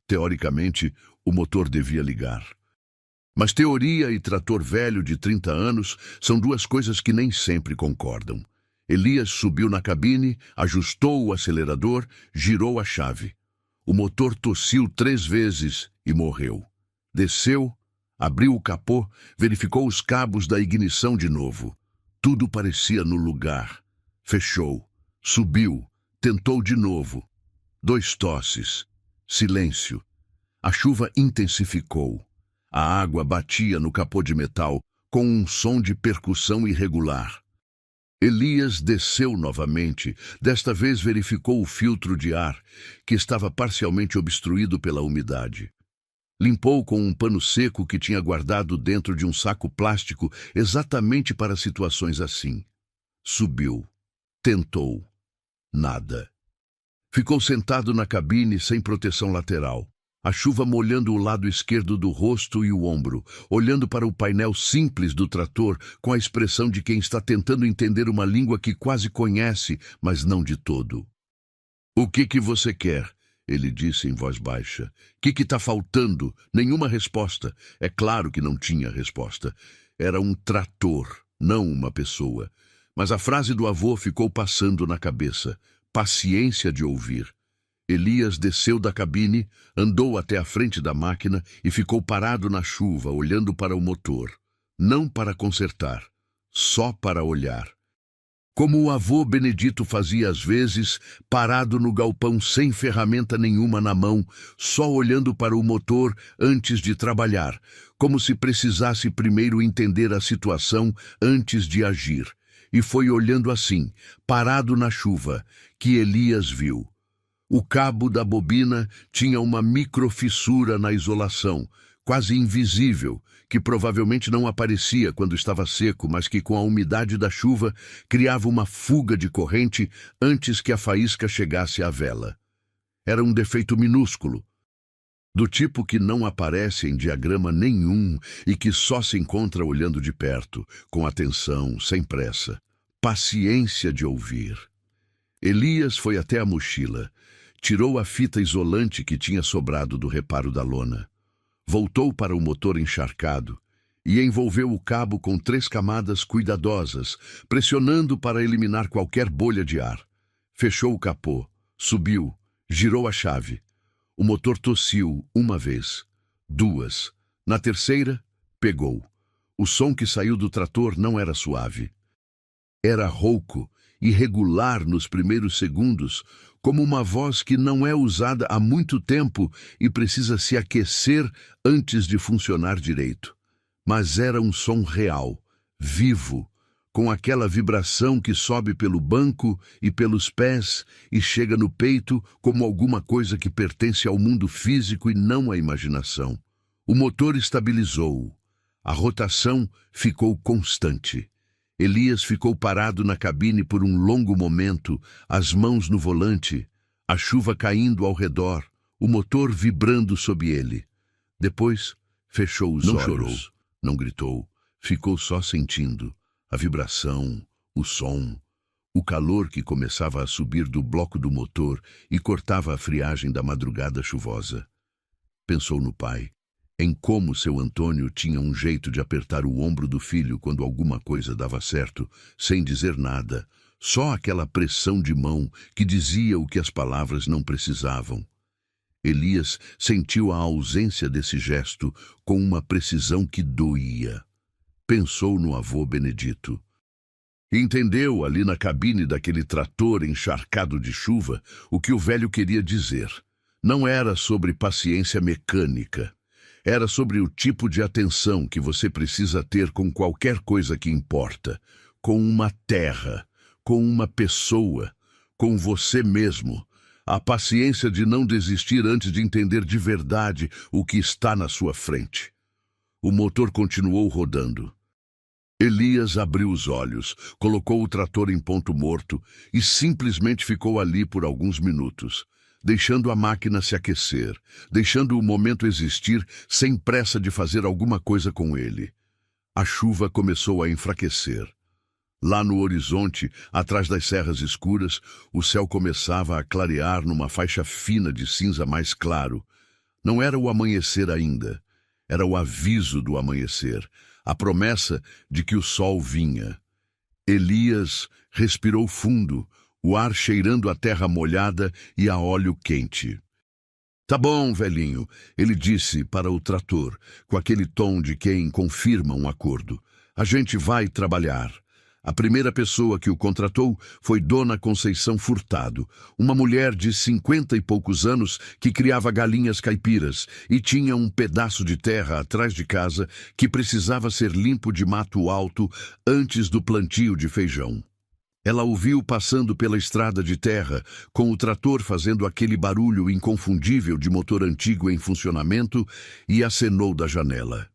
Teoricamente, o motor devia ligar. Mas teoria e trator velho de 30 anos são 2 coisas que nem sempre concordam. Elias subiu na cabine, ajustou o acelerador, girou a chave. O motor tossiu 3 vezes e morreu. Desceu, abriu o capô, verificou os cabos da ignição de novo. Tudo parecia no lugar. Fechou, subiu, tentou de novo. 2 tosses. Silêncio. A chuva intensificou. A água batia no capô de metal com um som de percussão irregular. Elias desceu novamente. Desta vez verificou o filtro de ar, que estava parcialmente obstruído pela umidade. Limpou com um pano seco que tinha guardado dentro de um saco plástico exatamente para situações assim. Subiu. Tentou. Nada. Ficou sentado na cabine sem proteção lateral. A chuva molhando o lado esquerdo do rosto e o ombro, olhando para o painel simples do trator com a expressão de quem está tentando entender uma língua que quase conhece, mas não de todo. "O que você quer?" ele disse em voz baixa. Que está faltando?" Nenhuma resposta. É claro que não tinha resposta. Era um trator, não uma pessoa. Mas a frase do avô ficou passando na cabeça. Paciência de ouvir. Elias desceu da cabine, andou até a frente da máquina e ficou parado na chuva, olhando para o motor. Não para consertar, só para olhar. Como o avô Benedito fazia às vezes, parado no galpão sem ferramenta nenhuma na mão, só olhando para o motor antes de trabalhar, como se precisasse primeiro entender a situação antes de agir. E foi olhando assim, parado na chuva, que Elias viu. O cabo da bobina tinha uma microfissura na isolação, quase invisível, que provavelmente não aparecia quando estava seco, mas que com a umidade da chuva criava uma fuga de corrente antes que a faísca chegasse à vela. Era um defeito minúsculo, do tipo que não aparece em diagrama nenhum e que só se encontra olhando de perto, com atenção, sem pressa. Paciência de ouvir. Elias foi até a mochila. Tirou a fita isolante que tinha sobrado do reparo da lona. Voltou para o motor encharcado e envolveu o cabo com 3 camadas cuidadosas, pressionando para eliminar qualquer bolha de ar. Fechou o capô, subiu, girou a chave. O motor tossiu 1 vez, 2. Na terceira, pegou. O som que saiu do trator não era suave. Era rouco, irregular nos primeiros segundos, como uma voz que não é usada há muito tempo e precisa se aquecer antes de funcionar direito. Mas era um som real, vivo, com aquela vibração que sobe pelo banco e pelos pés e chega no peito como alguma coisa que pertence ao mundo físico e não à imaginação. O motor estabilizou. A rotação ficou constante. Elias ficou parado na cabine por um longo momento, as mãos no volante, a chuva caindo ao redor, o motor vibrando sob ele. Depois, fechou os olhos. Não chorou, Não gritou, ficou só sentindo a vibração, o som, o calor que começava a subir do bloco do motor e cortava a friagem da madrugada chuvosa. Pensou no pai, em como seu Antônio tinha um jeito de apertar o ombro do filho quando alguma coisa dava certo, sem dizer nada, só aquela pressão de mão que dizia o que as palavras não precisavam. Elias sentiu a ausência desse gesto com uma precisão que doía. Pensou no avô Benedito. Entendeu ali na cabine daquele trator encharcado de chuva o que o velho queria dizer. Não era sobre paciência mecânica. Era sobre o tipo de atenção que você precisa ter com qualquer coisa que importa, com uma terra, com uma pessoa, com você mesmo. A paciência de não desistir antes de entender de verdade o que está na sua frente. O motor continuou rodando. Elias abriu os olhos, colocou o trator em ponto morto e simplesmente ficou ali por alguns minutos, deixando a máquina se aquecer, deixando o momento existir sem pressa de fazer alguma coisa com ele. A chuva começou a enfraquecer. Lá no horizonte, atrás das serras escuras, o céu começava a clarear numa faixa fina de cinza mais claro. Não era o amanhecer ainda. Era o aviso do amanhecer, a promessa de que o sol vinha. Elias respirou fundo, o ar cheirando a terra molhada e a óleo quente. "Tá bom, velhinho", ele disse para o trator, com aquele tom de quem confirma um acordo. "A gente vai trabalhar." A primeira pessoa que o contratou foi Dona Conceição Furtado, uma mulher de 50 e poucos anos que criava galinhas caipiras e tinha um pedaço de terra atrás de casa que precisava ser limpo de mato alto antes do plantio de feijão. Ela o viu passando pela estrada de terra, com o trator fazendo aquele barulho inconfundível de motor antigo em funcionamento, e acenou da janela.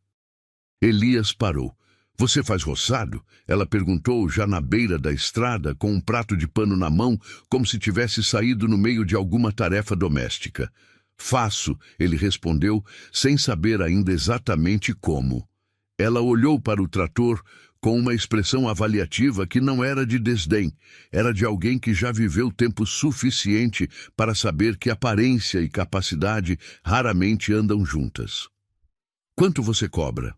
Elias parou. "Você faz roçado?" Ela perguntou, já na beira da estrada, com um prato de pano na mão, como se tivesse saído no meio de alguma tarefa doméstica. "Faço", ele respondeu, sem saber ainda exatamente como. Ela olhou para o trator com uma expressão avaliativa que não era de desdém, era de alguém que já viveu tempo suficiente para saber que aparência e capacidade raramente andam juntas. "Quanto você cobra?"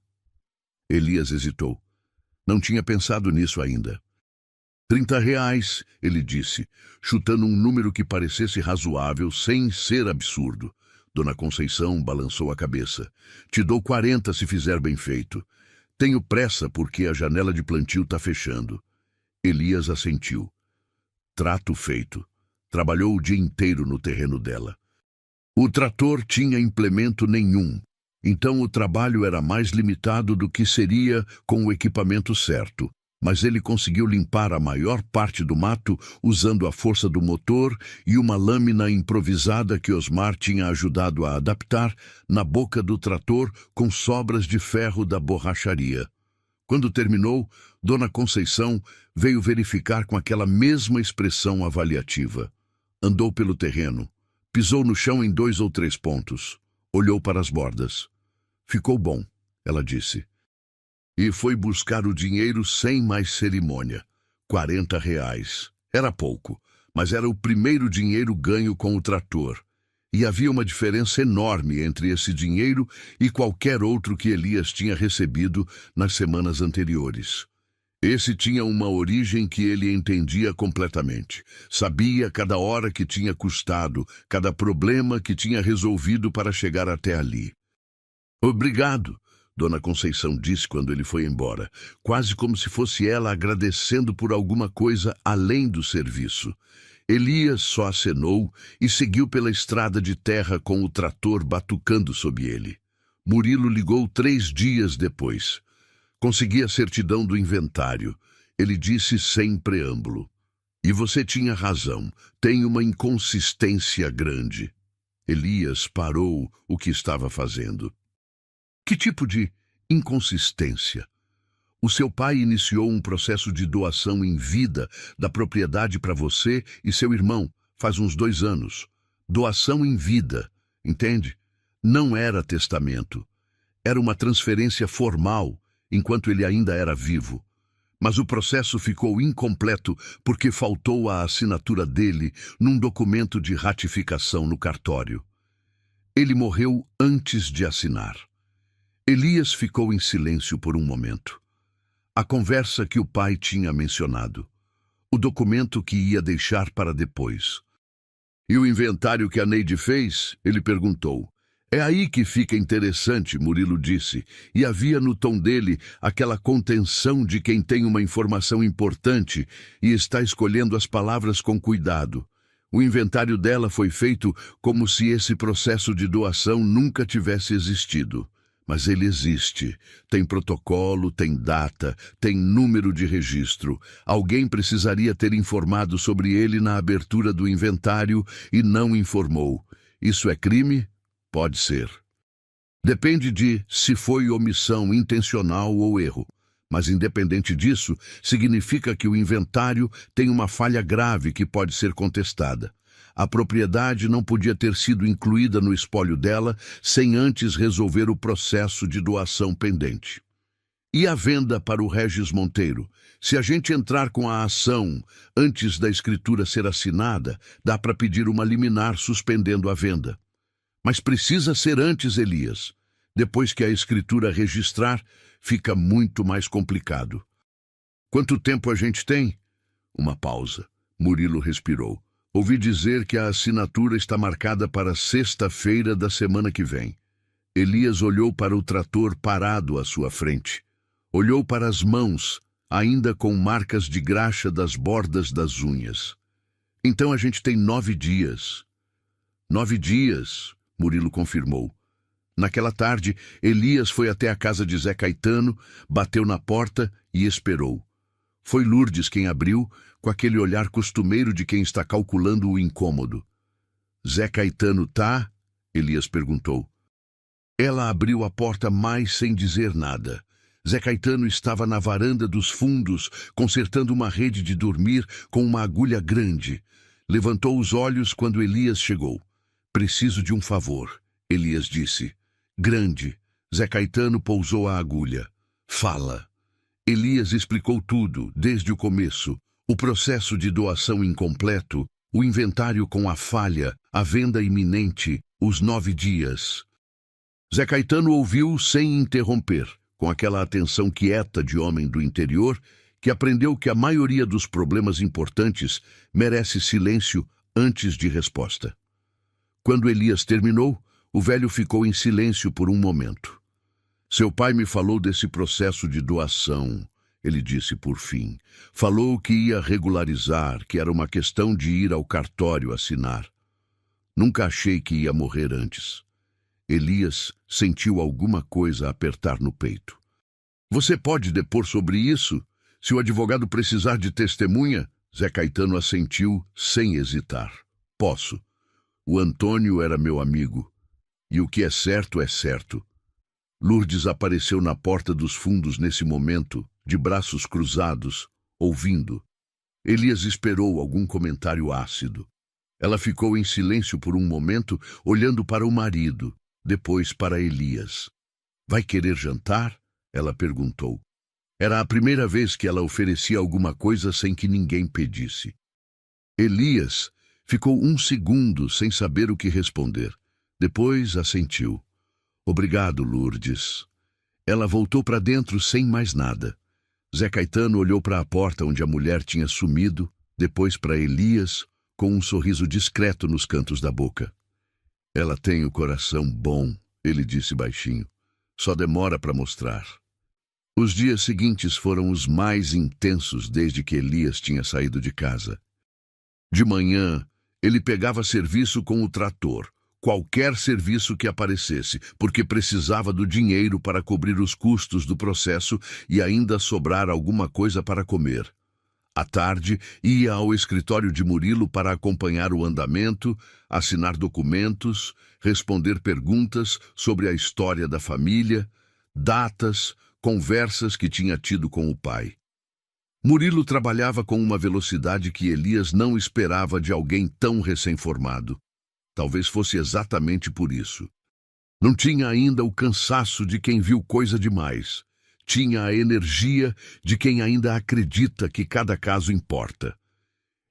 Elias hesitou. Não tinha pensado nisso ainda. R$ 30, ele disse, chutando um número que parecesse razoável sem ser absurdo. Dona Conceição balançou a cabeça. "Te dou 40 se fizer bem feito. Tenho pressa porque a janela de plantio está fechando." Elias assentiu. Trato feito. Trabalhou o dia inteiro no terreno dela. O trator tinha implemento nenhum. Então o trabalho era mais limitado do que seria com o equipamento certo, mas ele conseguiu limpar a maior parte do mato usando a força do motor e uma lâmina improvisada que Osmar tinha ajudado a adaptar na boca do trator com sobras de ferro da borracharia. Quando terminou, Dona Conceição veio verificar com aquela mesma expressão avaliativa. Andou pelo terreno, pisou no chão em 2 ou 3 pontos, olhou para as bordas. "Ficou bom", ela disse. E foi buscar o dinheiro sem mais cerimônia. R$ 40. Era pouco, mas era o primeiro dinheiro ganho com o trator. E havia uma diferença enorme entre esse dinheiro e qualquer outro que Elias tinha recebido nas semanas anteriores. Esse tinha uma origem que ele entendia completamente. Sabia cada hora que tinha custado, cada problema que tinha resolvido para chegar até ali. "Obrigado", Dona Conceição disse quando ele foi embora, quase como se fosse ela agradecendo por alguma coisa além do serviço. Elias só acenou e seguiu pela estrada de terra com o trator batucando sob ele. Murilo ligou 3 dias depois. Consegui a certidão do inventário. Ele disse sem preâmbulo. "E você tinha razão, tem uma inconsistência grande." Elias parou o que estava fazendo. "Que tipo de inconsistência?" "O seu pai iniciou um processo de doação em vida da propriedade para você e seu irmão, faz uns 2 anos. Doação em vida, entende? Não era testamento. Era uma transferência formal, enquanto ele ainda era vivo. Mas o processo ficou incompleto porque faltou a assinatura dele num documento de ratificação no cartório. Ele morreu antes de assinar. Elias ficou em silêncio por um momento. A conversa que o pai tinha mencionado. O documento que ia deixar para depois. E o inventário que a Neide fez? Ele perguntou. É aí que fica interessante, Murilo disse, e havia no tom dele aquela contenção de quem tem uma informação importante e está escolhendo as palavras com cuidado. O inventário dela foi feito como se esse processo de doação nunca tivesse existido. Mas ele existe. Tem protocolo, tem data, tem número de registro. Alguém precisaria ter informado sobre ele na abertura do inventário e não informou. Isso é crime? Pode ser. Depende de se foi omissão intencional ou erro. Mas, independente disso, significa que o inventário tem uma falha grave que pode ser contestada. A propriedade não podia ter sido incluída no espólio dela sem antes resolver o processo de doação pendente. E a venda para o Regis Monteiro? Se a gente entrar com a ação antes da escritura ser assinada, dá para pedir uma liminar suspendendo a venda. Mas precisa ser antes, Elias. Depois que a escritura registrar, fica muito mais complicado. Quanto tempo a gente tem? Uma pausa. Murilo respirou. Ouvi dizer que a assinatura está marcada para sexta-feira da semana que vem. Elias olhou para o trator parado à sua frente. Olhou para as mãos, ainda com marcas de graxa das bordas das unhas. Então a gente tem 9 dias. 9 dias, Murilo confirmou. Naquela tarde, Elias foi até a casa de Zé Caetano, bateu na porta e esperou. Foi Lourdes quem abriu, com aquele olhar costumeiro de quem está calculando o incômodo. Zé Caetano tá? Elias perguntou. Ela abriu a porta mais sem dizer nada. Zé Caetano estava na varanda dos fundos, consertando uma rede de dormir com uma agulha grande. Levantou os olhos quando Elias chegou. Preciso de um favor, Elias disse. Grande. Zé Caetano pousou a agulha. Fala. Elias explicou tudo, desde o começo. O processo de doação incompleto, o inventário com a falha, a venda iminente, os 9 dias. Zé Caetano ouviu sem interromper, com aquela atenção quieta de homem do interior, que aprendeu que a maioria dos problemas importantes merece silêncio antes de resposta. Quando Elias terminou, o velho ficou em silêncio por um momento. Seu pai me falou desse processo de doação, ele disse por fim. Falou que ia regularizar, que era uma questão de ir ao cartório assinar. Nunca achei que ia morrer antes. Elias sentiu alguma coisa apertar no peito. Você pode depor sobre isso? Se o advogado precisar de testemunha, Zé Caetano assentiu sem hesitar. Posso. O Antônio era meu amigo. E o que é certo é certo. Lourdes apareceu na porta dos fundos nesse momento, de braços cruzados, ouvindo. Elias esperou algum comentário ácido. Ela ficou em silêncio por um momento, olhando para o marido, depois para Elias. Vai querer jantar? Ela perguntou. Era a primeira vez que ela oferecia alguma coisa sem que ninguém pedisse. Elias ficou um segundo sem saber o que responder. Depois assentiu. Obrigado, Lourdes. Ela voltou para dentro sem mais nada. Zé Caetano olhou para a porta onde a mulher tinha sumido, depois para Elias, com um sorriso discreto nos cantos da boca. Ela tem o coração bom, ele disse baixinho. Só demora para mostrar. Os dias seguintes foram os mais intensos desde que Elias tinha saído de casa. De manhã, ele pegava serviço com o trator, qualquer serviço que aparecesse, porque precisava do dinheiro para cobrir os custos do processo e ainda sobrar alguma coisa para comer. À tarde, ia ao escritório de Murilo para acompanhar o andamento, assinar documentos, responder perguntas sobre a história da família, datas, conversas que tinha tido com o pai. Murilo trabalhava com uma velocidade que Elias não esperava de alguém tão recém-formado. Talvez fosse exatamente por isso. Não tinha ainda o cansaço de quem viu coisa demais. Tinha a energia de quem ainda acredita que cada caso importa.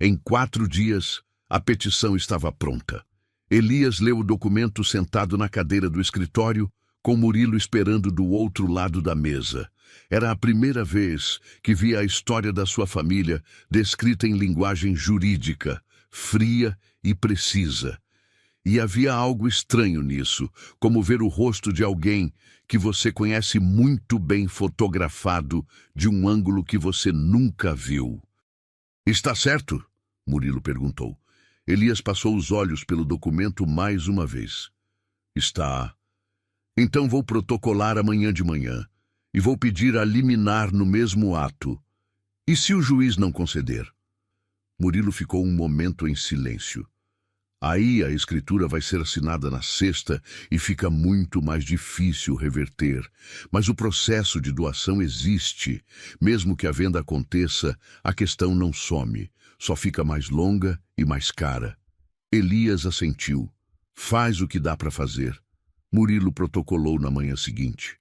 Em 4 dias, a petição estava pronta. Elias leu o documento sentado na cadeira do escritório, com Murilo esperando do outro lado da mesa. Era a primeira vez que via a história da sua família descrita em linguagem jurídica, fria e precisa. E havia algo estranho nisso, como ver o rosto de alguém que você conhece muito bem fotografado de um ângulo que você nunca viu. Está certo? Murilo perguntou. Elias passou os olhos pelo documento mais uma vez. Está. Então vou protocolar amanhã de manhã e vou pedir a liminar no mesmo ato. E se o juiz não conceder? Murilo ficou um momento em silêncio. Aí a escritura vai ser assinada na sexta e fica muito mais difícil reverter. Mas o processo de doação existe. Mesmo que a venda aconteça, a questão não some. Só fica mais longa e mais cara. Elias assentiu. Faz o que dá para fazer. Murilo protocolou na manhã seguinte.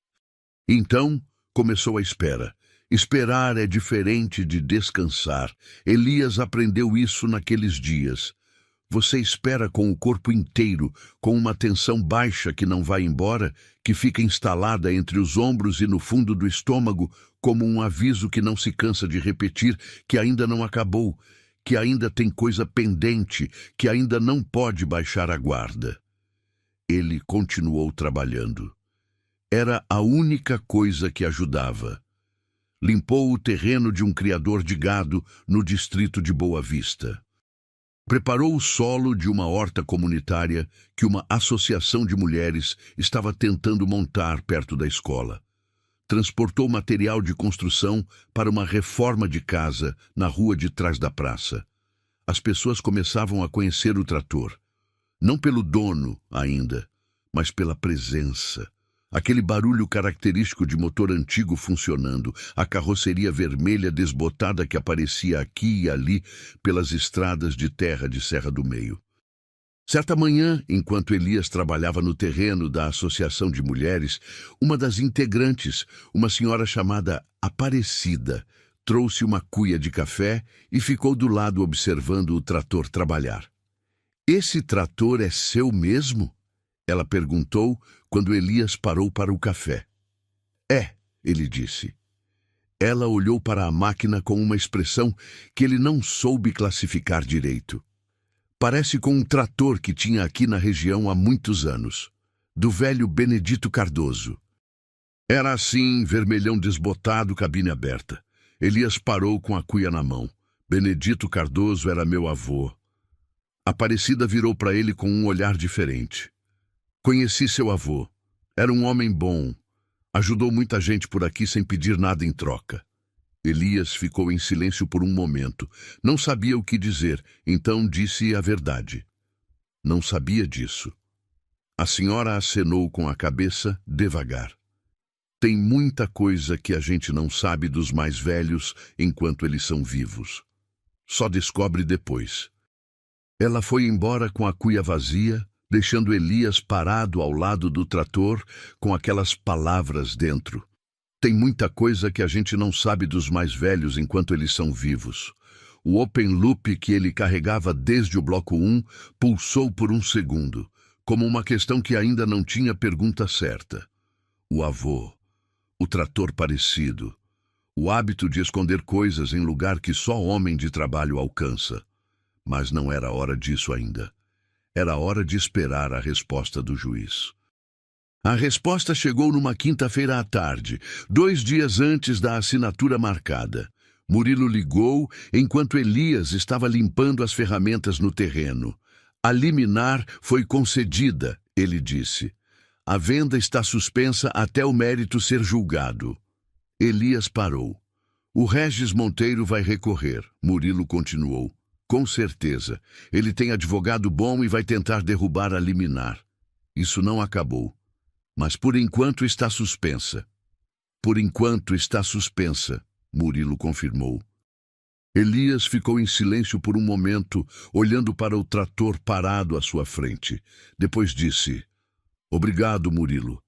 Então, começou a espera. Esperar é diferente de descansar. Elias aprendeu isso naqueles dias. Você espera com o corpo inteiro, com uma tensão baixa que não vai embora, que fica instalada entre os ombros e no fundo do estômago, como um aviso que não se cansa de repetir, que ainda não acabou, que ainda tem coisa pendente, que ainda não pode baixar a guarda. Ele continuou trabalhando. Era a única coisa que ajudava. Limpou o terreno de um criador de gado no distrito de Boa Vista. Preparou o solo de uma horta comunitária que uma associação de mulheres estava tentando montar perto da escola. Transportou material de construção para uma reforma de casa na rua de trás da praça. As pessoas começavam a conhecer o trator. Não pelo dono ainda, mas pela presença. Aquele barulho característico de motor antigo funcionando, a carroceria vermelha desbotada que aparecia aqui e ali pelas estradas de terra de Serra do Meio. Certa manhã, enquanto Elias trabalhava no terreno da Associação de Mulheres, uma das integrantes, uma senhora chamada Aparecida, trouxe uma cuia de café e ficou do lado observando o trator trabalhar. "Esse trator é seu mesmo?" ela perguntou quando Elias parou para o café. "É", ele disse. Ela olhou para a máquina com uma expressão que ele não soube classificar direito. Parece com um trator que tinha aqui na região há muitos anos, do velho Benedito Cardoso. Era assim, vermelhão desbotado, cabine aberta. Elias parou com a cuia na mão. Benedito Cardoso era meu avô. Aparecida virou para ele com um olhar diferente. "Conheci seu avô. Era um homem bom. Ajudou muita gente por aqui sem pedir nada em troca." Elias ficou em silêncio por um momento. Não sabia o que dizer, então disse a verdade. Não sabia disso. A senhora acenou com a cabeça devagar. Tem muita coisa que a gente não sabe dos mais velhos enquanto eles são vivos. Só descobre depois. Ela foi embora com a cuia vazia, deixando Elias parado ao lado do trator com aquelas palavras dentro. Tem muita coisa que a gente não sabe dos mais velhos enquanto eles são vivos. O open loop que ele carregava desde o bloco 1 pulsou por um segundo, como uma questão que ainda não tinha pergunta certa. O avô, o trator parecido, o hábito de esconder coisas em lugar que só homem de trabalho alcança. Mas não era hora disso ainda. Era hora de esperar a resposta do juiz. A resposta chegou numa quinta-feira à tarde, 2 dias antes da assinatura marcada. Murilo ligou enquanto Elias estava limpando as ferramentas no terreno. "A liminar foi concedida", ele disse. "A venda está suspensa até o mérito ser julgado." Elias parou. "O Regis Monteiro vai recorrer", Murilo continuou. "Com certeza. Ele tem advogado bom e vai tentar derrubar a liminar. Isso não acabou. Mas por enquanto está suspensa." "Por enquanto está suspensa", Murilo confirmou. Elias ficou em silêncio por um momento, olhando para o trator parado à sua frente. Depois disse: Obrigado, Murilo.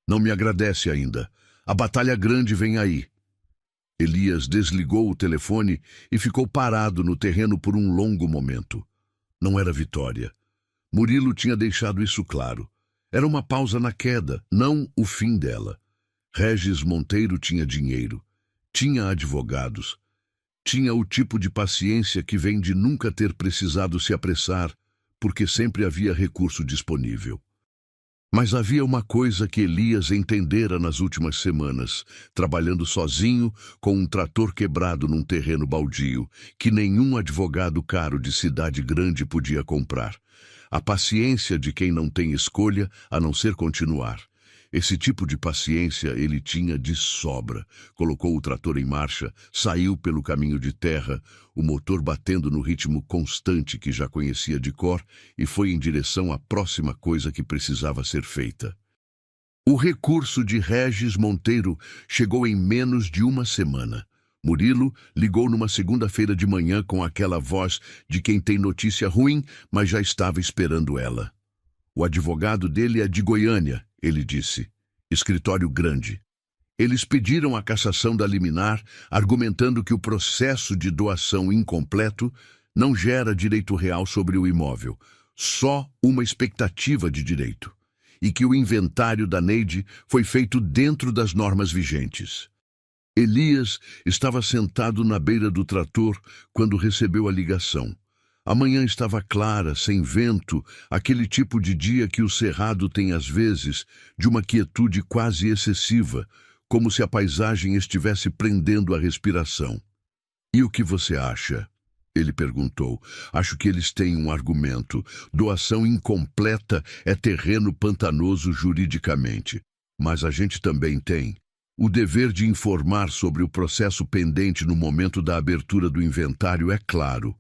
Não me agradece ainda. A batalha grande vem aí. Elias desligou o telefone e ficou parado no terreno por um longo momento. Não era vitória. Murilo tinha deixado isso claro. Era uma pausa na queda, não o fim dela. Regis Monteiro tinha dinheiro, tinha advogados, tinha o tipo de paciência que vem de nunca ter precisado se apressar, porque sempre havia recurso disponível. Mas havia uma coisa que Elias entendera nas últimas semanas, trabalhando sozinho com um trator quebrado num terreno baldio, que nenhum advogado caro de cidade grande podia comprar. A paciência de quem não tem escolha a não ser continuar. Esse tipo de paciência ele tinha de sobra. Colocou o trator em marcha, saiu pelo caminho de terra, o motor batendo no ritmo constante que já conhecia de cor, e foi em direção à próxima coisa que precisava ser feita. O recurso de Regis Monteiro chegou em menos de uma semana. Murilo ligou numa segunda-feira de manhã com aquela voz de quem tem notícia ruim, mas já estava esperando ela. O advogado dele é de Goiânia, ele disse. Escritório grande. Eles pediram a cassação da liminar, argumentando que o processo de doação incompleto não gera direito real sobre o imóvel, só uma expectativa de direito, e que o inventário da Neide foi feito dentro das normas vigentes. Elias estava sentado na beira do trator quando recebeu a ligação. A manhã estava clara, sem vento, aquele tipo de dia que o cerrado tem às vezes, de uma quietude quase excessiva, como se a paisagem estivesse prendendo a respiração. "E o que você acha?" ele perguntou. "Acho que eles têm um argumento. Doação incompleta é terreno pantanoso juridicamente. Mas a gente também tem o dever de informar sobre o processo pendente no momento da abertura do inventário, é claro.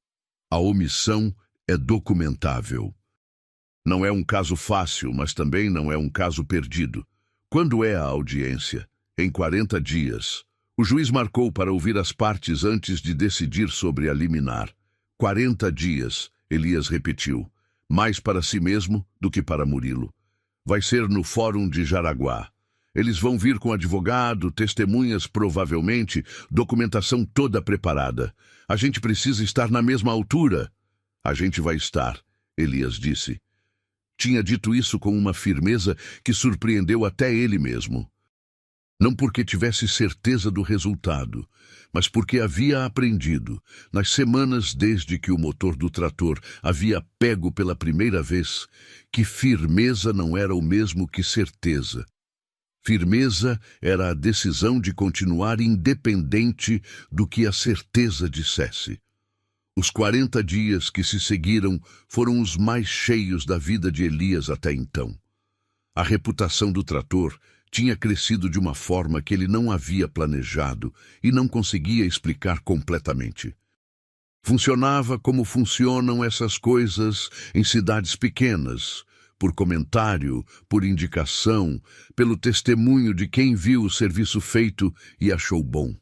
A omissão é documentável. Não é um caso fácil, mas também não é um caso perdido. Quando é a audiência? Em 40 dias. O juiz marcou para ouvir as partes antes de decidir sobre a liminar. 40 dias, Elias repetiu. Mais para si mesmo do que para Murilo. Vai ser no Fórum de Jaraguá. Eles vão vir com advogado, testemunhas provavelmente, documentação toda preparada. A gente precisa estar na mesma altura. A gente vai estar, Elias disse. Tinha dito isso com uma firmeza que surpreendeu até ele mesmo. Não porque tivesse certeza do resultado, mas porque havia aprendido, nas semanas desde que o motor do trator havia pego pela primeira vez, que firmeza não era o mesmo que certeza. Firmeza era a decisão de continuar independente do que a certeza dissesse. Os 40 dias que se seguiram foram os mais cheios da vida de Elias até então. A reputação do trator tinha crescido de uma forma que ele não havia planejado e não conseguia explicar completamente. Funcionava como funcionam essas coisas em cidades pequenas, por comentário, por indicação, pelo testemunho de quem viu o serviço feito e achou bom.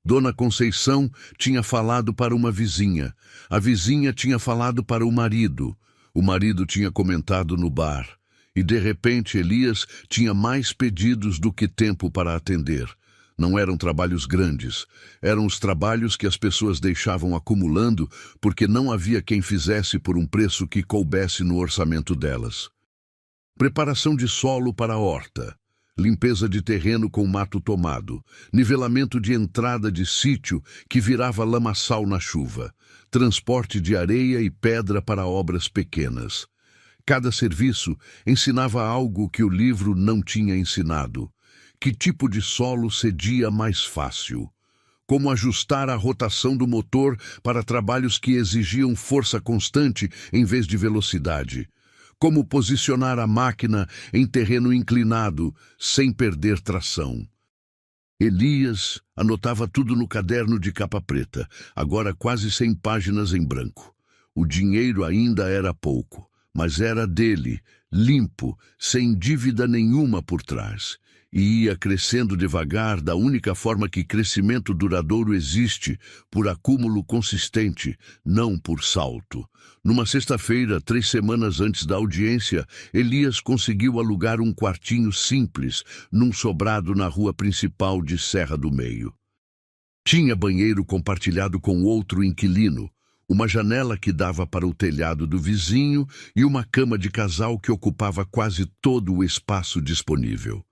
Dona Conceição tinha falado para uma vizinha, a vizinha tinha falado para o marido tinha comentado no bar, e de repente Elias tinha mais pedidos do que tempo para atender. Não eram trabalhos grandes, eram os trabalhos que as pessoas deixavam acumulando porque não havia quem fizesse por um preço que coubesse no orçamento delas. Preparação de solo para a horta, limpeza de terreno com mato tomado, nivelamento de entrada de sítio que virava lamaçal na chuva, transporte de areia e pedra para obras pequenas. Cada serviço ensinava algo que o livro não tinha ensinado. Que tipo de solo cedia mais fácil? Como ajustar a rotação do motor para trabalhos que exigiam força constante em vez de velocidade? Como posicionar a máquina em terreno inclinado sem perder tração? Elias anotava tudo no caderno de capa preta, agora quase 100 páginas em branco. O dinheiro ainda era pouco, mas era dele, limpo, sem dívida nenhuma por trás. e ia crescendo devagar da única forma que crescimento duradouro existe, por acúmulo consistente, não por salto. Numa sexta-feira, 3 semanas antes da audiência, Elias conseguiu alugar um quartinho simples, num sobrado na rua principal de Serra do Meio. Tinha banheiro compartilhado com outro inquilino, uma janela que dava para o telhado do vizinho e uma cama de casal que ocupava quase todo o espaço disponível.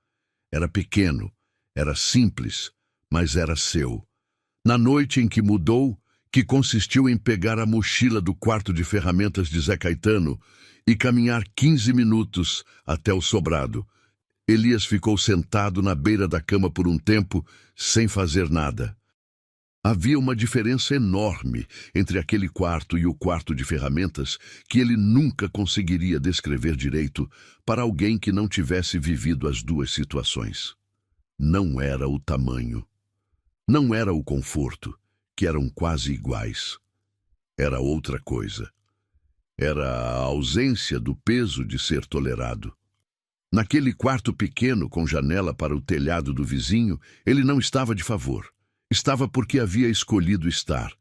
Era pequeno, era simples, mas era seu. Na noite em que mudou, que consistiu em pegar a mochila do quarto de ferramentas de Zé Caetano e caminhar 15 minutos até o sobrado, Elias ficou sentado na beira da cama por um tempo, sem fazer nada. Havia uma diferença enorme entre aquele quarto e o quarto de ferramentas que ele nunca conseguiria descrever direito para alguém que não tivesse vivido as duas situações. Não era o tamanho. Não era o conforto, que eram quase iguais. Era outra coisa. Era a ausência do peso de ser tolerado. Naquele quarto pequeno com janela para o telhado do vizinho, ele não estava de favor. Estava porque havia escolhido estar,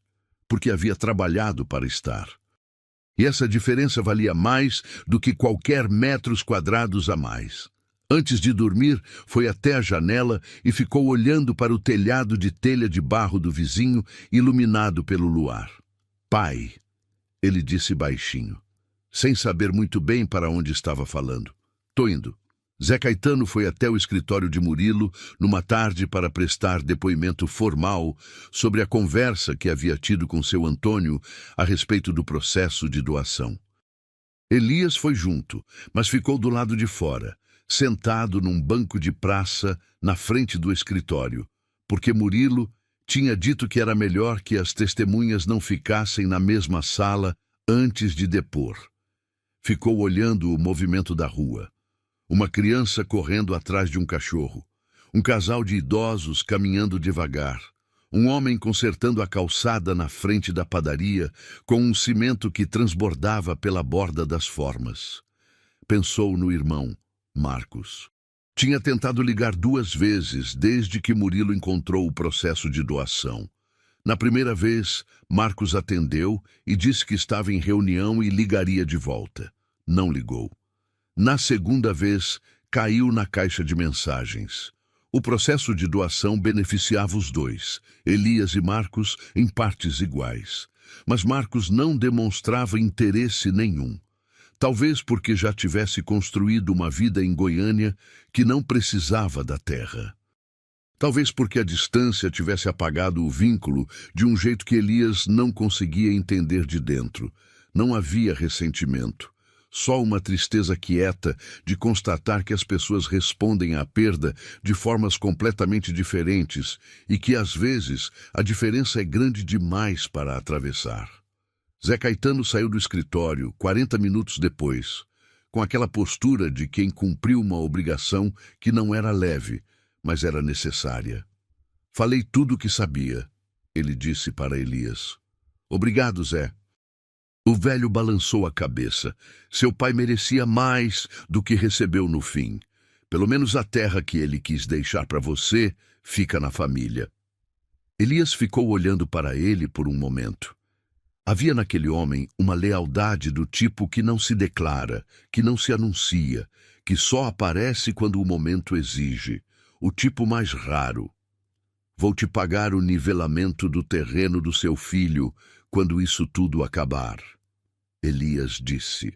porque havia trabalhado para estar. E essa diferença valia mais do que qualquer metros quadrados a mais. Antes de dormir, foi até a janela e ficou olhando para o telhado de telha de barro do vizinho, iluminado pelo luar. Pai, ele disse baixinho, sem saber muito bem para onde estava falando. Tô indo. Zé Caetano foi até o escritório de Murilo numa tarde para prestar depoimento formal sobre a conversa que havia tido com seu Antônio a respeito do processo de doação. Elias foi junto, mas ficou do lado de fora, sentado num banco de praça na frente do escritório, porque Murilo tinha dito que era melhor que as testemunhas não ficassem na mesma sala antes de depor. Ficou olhando o movimento da rua. Uma criança correndo atrás de um cachorro, um casal de idosos caminhando devagar, um homem consertando a calçada na frente da padaria com um cimento que transbordava pela borda das formas. Pensou no irmão, Marcos. Tinha tentado ligar 2 vezes desde que Murilo encontrou o processo de doação. Na primeira vez, Marcos atendeu e disse que estava em reunião e ligaria de volta. Não ligou. Na segunda vez, caiu na caixa de mensagens. O processo de doação beneficiava os dois, Elias e Marcos, em partes iguais. Mas Marcos não demonstrava interesse nenhum. Talvez porque já tivesse construído uma vida em Goiânia que não precisava da terra. Talvez porque a distância tivesse apagado o vínculo de um jeito que Elias não conseguia entender de dentro. Não havia ressentimento. Só uma tristeza quieta de constatar que as pessoas respondem à perda de formas completamente diferentes e que, às vezes, a diferença é grande demais para atravessar. Zé Caetano saiu do escritório 40 minutos depois, com aquela postura de quem cumpriu uma obrigação que não era leve, mas era necessária. Falei tudo o que sabia, ele disse para Elias. Obrigado, Zé. O velho balançou a cabeça. Seu pai merecia mais do que recebeu no fim. Pelo menos a terra que ele quis deixar para você fica na família. Elias ficou olhando para ele por um momento. Havia naquele homem uma lealdade do tipo que não se declara, que não se anuncia, que só aparece quando o momento exige. O tipo mais raro. Vou te pagar o nivelamento do terreno do seu filho quando isso tudo acabar, Elias disse.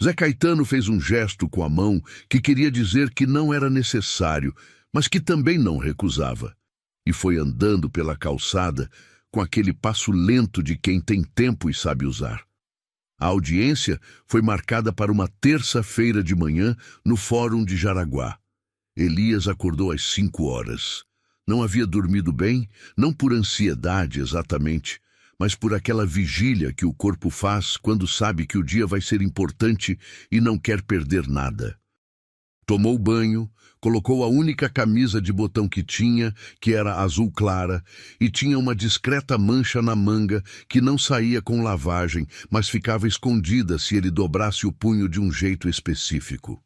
Zé Caetano fez um gesto com a mão que queria dizer que não era necessário, mas que também não recusava, e foi andando pela calçada com aquele passo lento de quem tem tempo e sabe usar. A audiência foi marcada para uma terça-feira de manhã no Fórum de Jaraguá. Elias acordou às 5 horas. Não havia dormido bem, não por ansiedade exatamente, mas por aquela vigília que o corpo faz quando sabe que o dia vai ser importante e não quer perder nada. Tomou banho, colocou a única camisa de botão que tinha, que era azul clara, e tinha uma discreta mancha na manga que não saía com lavagem, mas ficava escondida se ele dobrasse o punho de um jeito específico.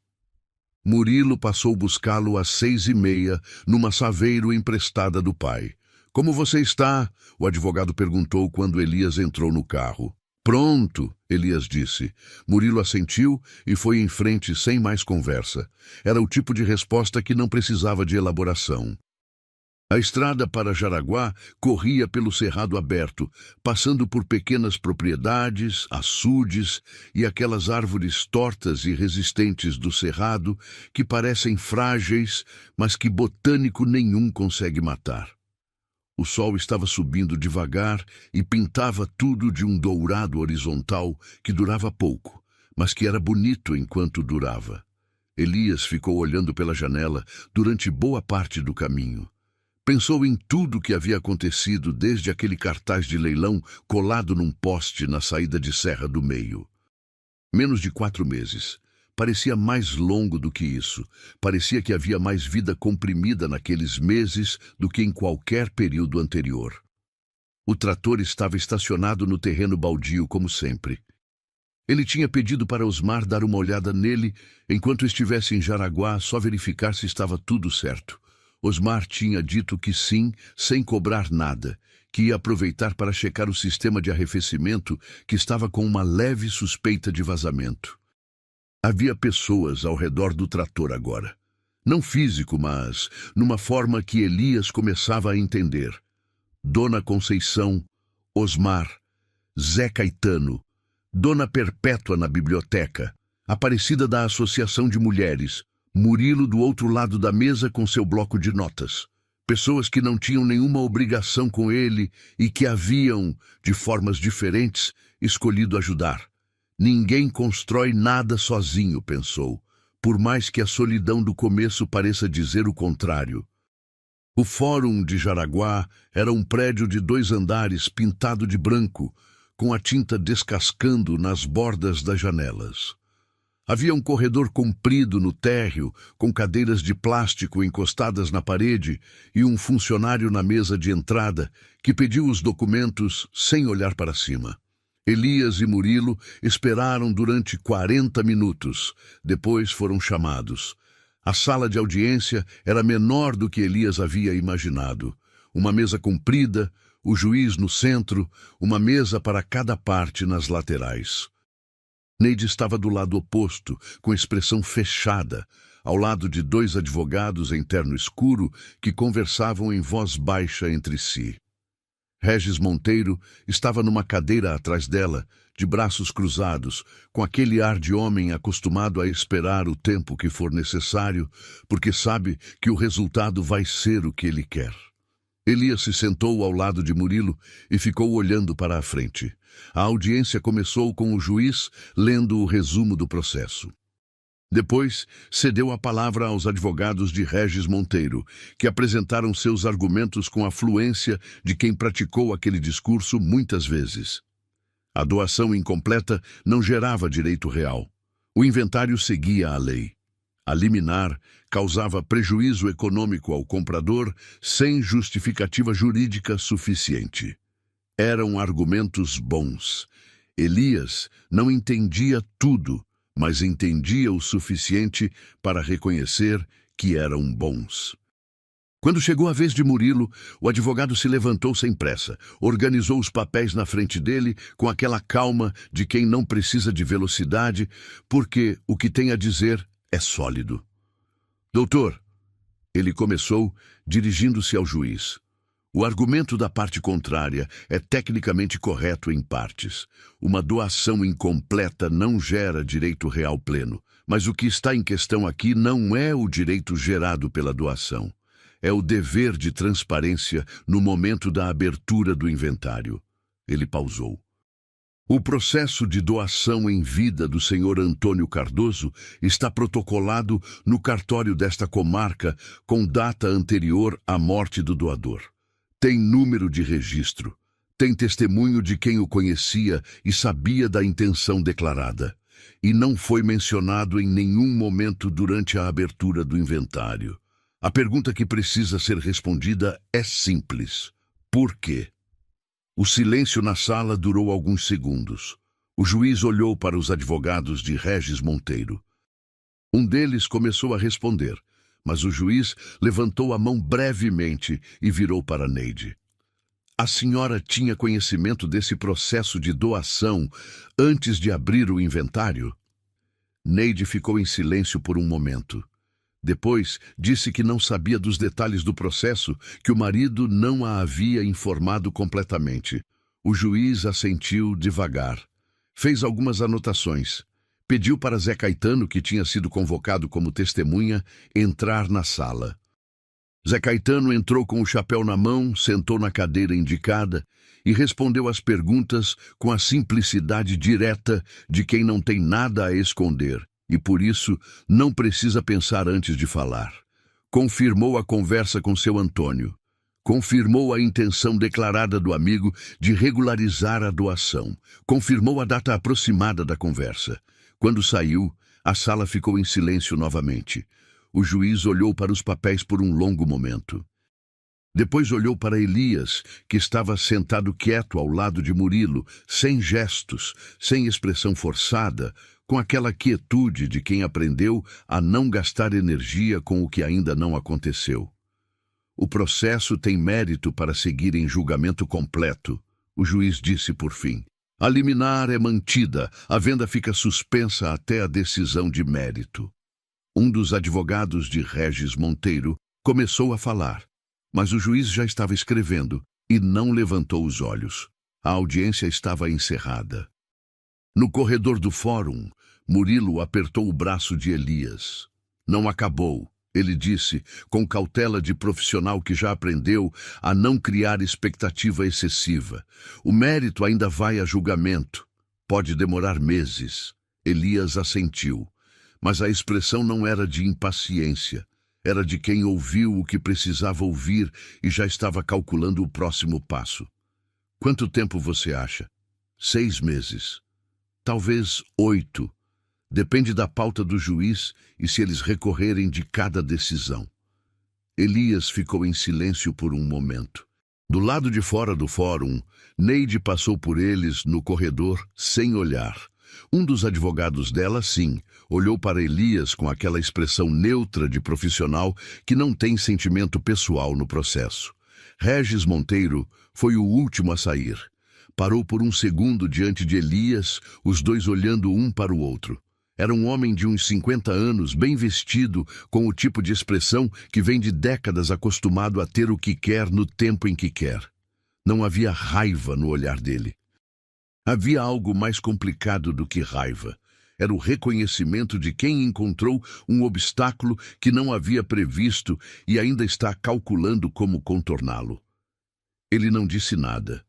Murilo passou buscá-lo às 6h30, numa Saveiro emprestada do pai. Como você está? O advogado perguntou quando Elias entrou no carro. Pronto, Elias disse. Murilo assentiu e foi em frente sem mais conversa. Era o tipo de resposta que não precisava de elaboração. A estrada para Jaraguá corria pelo cerrado aberto, passando por pequenas propriedades, açudes e aquelas árvores tortas e resistentes do cerrado que parecem frágeis, mas que botânico nenhum consegue matar. O sol estava subindo devagar e pintava tudo de um dourado horizontal que durava pouco, mas que era bonito enquanto durava. Elias ficou olhando pela janela durante boa parte do caminho. Pensou em tudo o que havia acontecido desde aquele cartaz de leilão colado num poste na saída de Serra do Meio. Menos de 4 meses. Parecia mais longo do que isso. Parecia que havia mais vida comprimida naqueles meses do que em qualquer período anterior. O trator estava estacionado no terreno baldio, como sempre. Ele tinha pedido para Osmar dar uma olhada nele enquanto estivesse em Jaraguá, só verificar se estava tudo certo. Osmar tinha dito que sim, sem cobrar nada, que ia aproveitar para checar o sistema de arrefecimento, que estava com uma leve suspeita de vazamento. Havia pessoas ao redor do trator agora. Não físico, mas numa forma que Elias começava a entender. Dona Conceição, Osmar, Zé Caetano, Dona Perpétua na biblioteca, Aparecida da Associação de Mulheres, Murilo do outro lado da mesa com seu bloco de notas. Pessoas que não tinham nenhuma obrigação com ele e que haviam, de formas diferentes, escolhido ajudar. Ninguém constrói nada sozinho, pensou, por mais que a solidão do começo pareça dizer o contrário. O Fórum de Jaraguá era um prédio de 2 andares pintado de branco, com a tinta descascando nas bordas das janelas. Havia um corredor comprido no térreo, com cadeiras de plástico encostadas na parede e um funcionário na mesa de entrada que pediu os documentos sem olhar para cima. Elias e Murilo esperaram durante 40 minutos. Depois foram chamados. A sala de audiência era menor do que Elias havia imaginado. Uma mesa comprida, o juiz no centro, uma mesa para cada parte nas laterais. Neide estava do lado oposto, com expressão fechada, ao lado de 2 advogados em terno escuro que conversavam em voz baixa entre si. Regis Monteiro estava numa cadeira atrás dela, de braços cruzados, com aquele ar de homem acostumado a esperar o tempo que for necessário, porque sabe que o resultado vai ser o que ele quer. Elias se sentou ao lado de Murilo e ficou olhando para a frente. A audiência começou com o juiz lendo o resumo do processo. Depois, cedeu a palavra aos advogados de Regis Monteiro, que apresentaram seus argumentos com a fluência de quem praticou aquele discurso muitas vezes. A doação incompleta não gerava direito real. O inventário seguia a lei. A liminar causava prejuízo econômico ao comprador sem justificativa jurídica suficiente. Eram argumentos bons. Elias não entendia tudo, mas entendia o suficiente para reconhecer que eram bons. Quando chegou a vez de Murilo, o advogado se levantou sem pressa, organizou os papéis na frente dele com aquela calma de quem não precisa de velocidade, porque o que tem a dizer é sólido. Doutor, ele começou, dirigindo-se ao juiz. O argumento da parte contrária é tecnicamente correto em partes. Uma doação incompleta não gera direito real pleno, mas o que está em questão aqui não é o direito gerado pela doação. É o dever de transparência no momento da abertura do inventário. Ele pausou. O processo de doação em vida do senhor Antônio Cardoso está protocolado no cartório desta comarca com data anterior à morte do doador. Tem número de registro. Tem testemunho de quem o conhecia e sabia da intenção declarada. E não foi mencionado em nenhum momento durante a abertura do inventário. A pergunta que precisa ser respondida é simples. Por quê? O silêncio na sala durou alguns segundos. O juiz olhou para os advogados de Regis Monteiro. Um deles começou a responder, mas o juiz levantou a mão brevemente e virou para Neide. A senhora tinha conhecimento desse processo de doação antes de abrir o inventário? Neide ficou em silêncio por um momento. Depois, disse que não sabia dos detalhes do processo, que o marido não a havia informado completamente. O juiz assentiu devagar. Fez algumas anotações. Pediu para Zé Caetano, que tinha sido convocado como testemunha, entrar na sala. Zé Caetano entrou com o chapéu na mão, sentou na cadeira indicada e respondeu às perguntas com a simplicidade direta de quem não tem nada a esconder e, por isso, não precisa pensar antes de falar. Confirmou a conversa com seu Antônio. Confirmou a intenção declarada do amigo de regularizar a doação. Confirmou a data aproximada da conversa. Quando saiu, a sala ficou em silêncio novamente. O juiz olhou para os papéis por um longo momento. Depois olhou para Elias, que estava sentado quieto ao lado de Murilo, sem gestos, sem expressão forçada, com aquela quietude de quem aprendeu a não gastar energia com o que ainda não aconteceu. O processo tem mérito para seguir em julgamento completo, o juiz disse por fim. A liminar é mantida, a venda fica suspensa até a decisão de mérito. Um dos advogados de Regis Monteiro começou a falar, mas o juiz já estava escrevendo e não levantou os olhos. A audiência estava encerrada. No corredor do fórum, Murilo apertou o braço de Elias. Não acabou, ele disse, com cautela de profissional que já aprendeu a não criar expectativa excessiva. O mérito ainda vai a julgamento. Pode demorar meses. Elias assentiu. Mas a expressão não era de impaciência. Era de quem ouviu o que precisava ouvir e já estava calculando o próximo passo. Quanto tempo você acha? 6 meses. Talvez 8. Depende da pauta do juiz e se eles recorrerem de cada decisão. Elias ficou em silêncio por um momento. Do lado de fora do fórum, Neide passou por eles no corredor sem olhar. Um dos advogados dela, sim, olhou para Elias com aquela expressão neutra de profissional que não tem sentimento pessoal no processo. Regis Monteiro foi o último a sair. Parou por um segundo diante de Elias, os dois olhando um para o outro. Era um homem de uns 50 anos, bem vestido, com o tipo de expressão que vem de décadas acostumado a ter o que quer no tempo em que quer. Não havia raiva no olhar dele. Havia algo mais complicado do que raiva. Era o reconhecimento de quem encontrou um obstáculo que não havia previsto e ainda está calculando como contorná-lo. Ele não disse nada.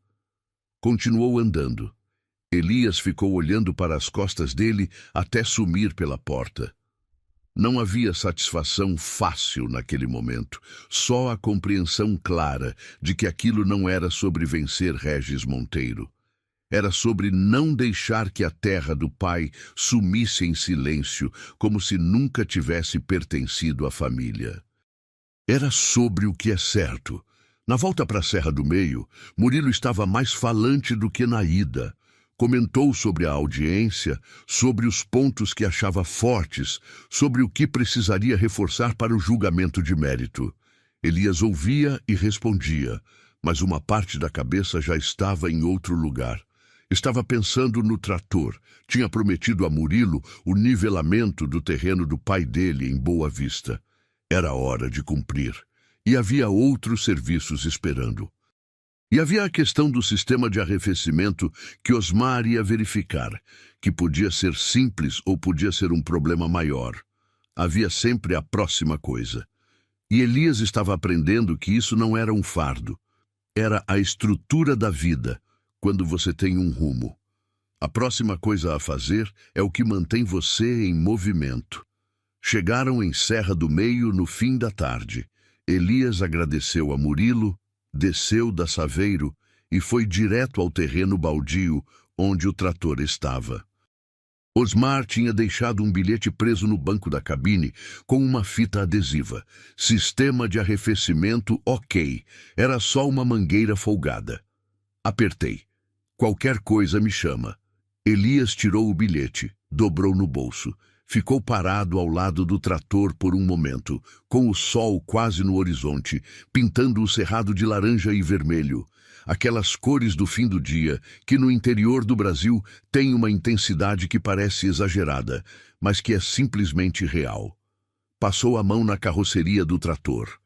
Continuou andando. Elias ficou olhando para as costas dele até sumir pela porta. Não havia satisfação fácil naquele momento, só a compreensão clara de que aquilo não era sobre vencer Regis Monteiro. Era sobre não deixar que a terra do pai sumisse em silêncio, como se nunca tivesse pertencido à família. Era sobre o que é certo. Na volta para a Serra do Meio, Murilo estava mais falante do que na ida. Comentou sobre a audiência, sobre os pontos que achava fortes, sobre o que precisaria reforçar para o julgamento de mérito. Elias ouvia e respondia, mas uma parte da cabeça já estava em outro lugar. Estava pensando no trator. Tinha prometido a Murilo o nivelamento do terreno do pai dele em Boa Vista. Era hora de cumprir. E havia outros serviços esperando. E havia a questão do sistema de arrefecimento que Osmar ia verificar, que podia ser simples ou podia ser um problema maior. Havia sempre a próxima coisa. E Elias estava aprendendo que isso não era um fardo. Era a estrutura da vida, quando você tem um rumo. A próxima coisa a fazer é o que mantém você em movimento. Chegaram em Serra do Meio no fim da tarde. Elias agradeceu a Murilo, desceu da Saveiro e foi direto ao terreno baldio onde o trator estava. Osmar tinha deixado um bilhete preso no banco da cabine com uma fita adesiva. Sistema de arrefecimento ok. Era só uma mangueira folgada. Apertei. Qualquer coisa me chama. Elias tirou o bilhete, dobrou no bolso. Ficou parado ao lado do trator por um momento, com o sol quase no horizonte, pintando o cerrado de laranja e vermelho. Aquelas cores do fim do dia, que no interior do Brasil têm uma intensidade que parece exagerada, mas que é simplesmente real. Passou a mão na carroceria do trator.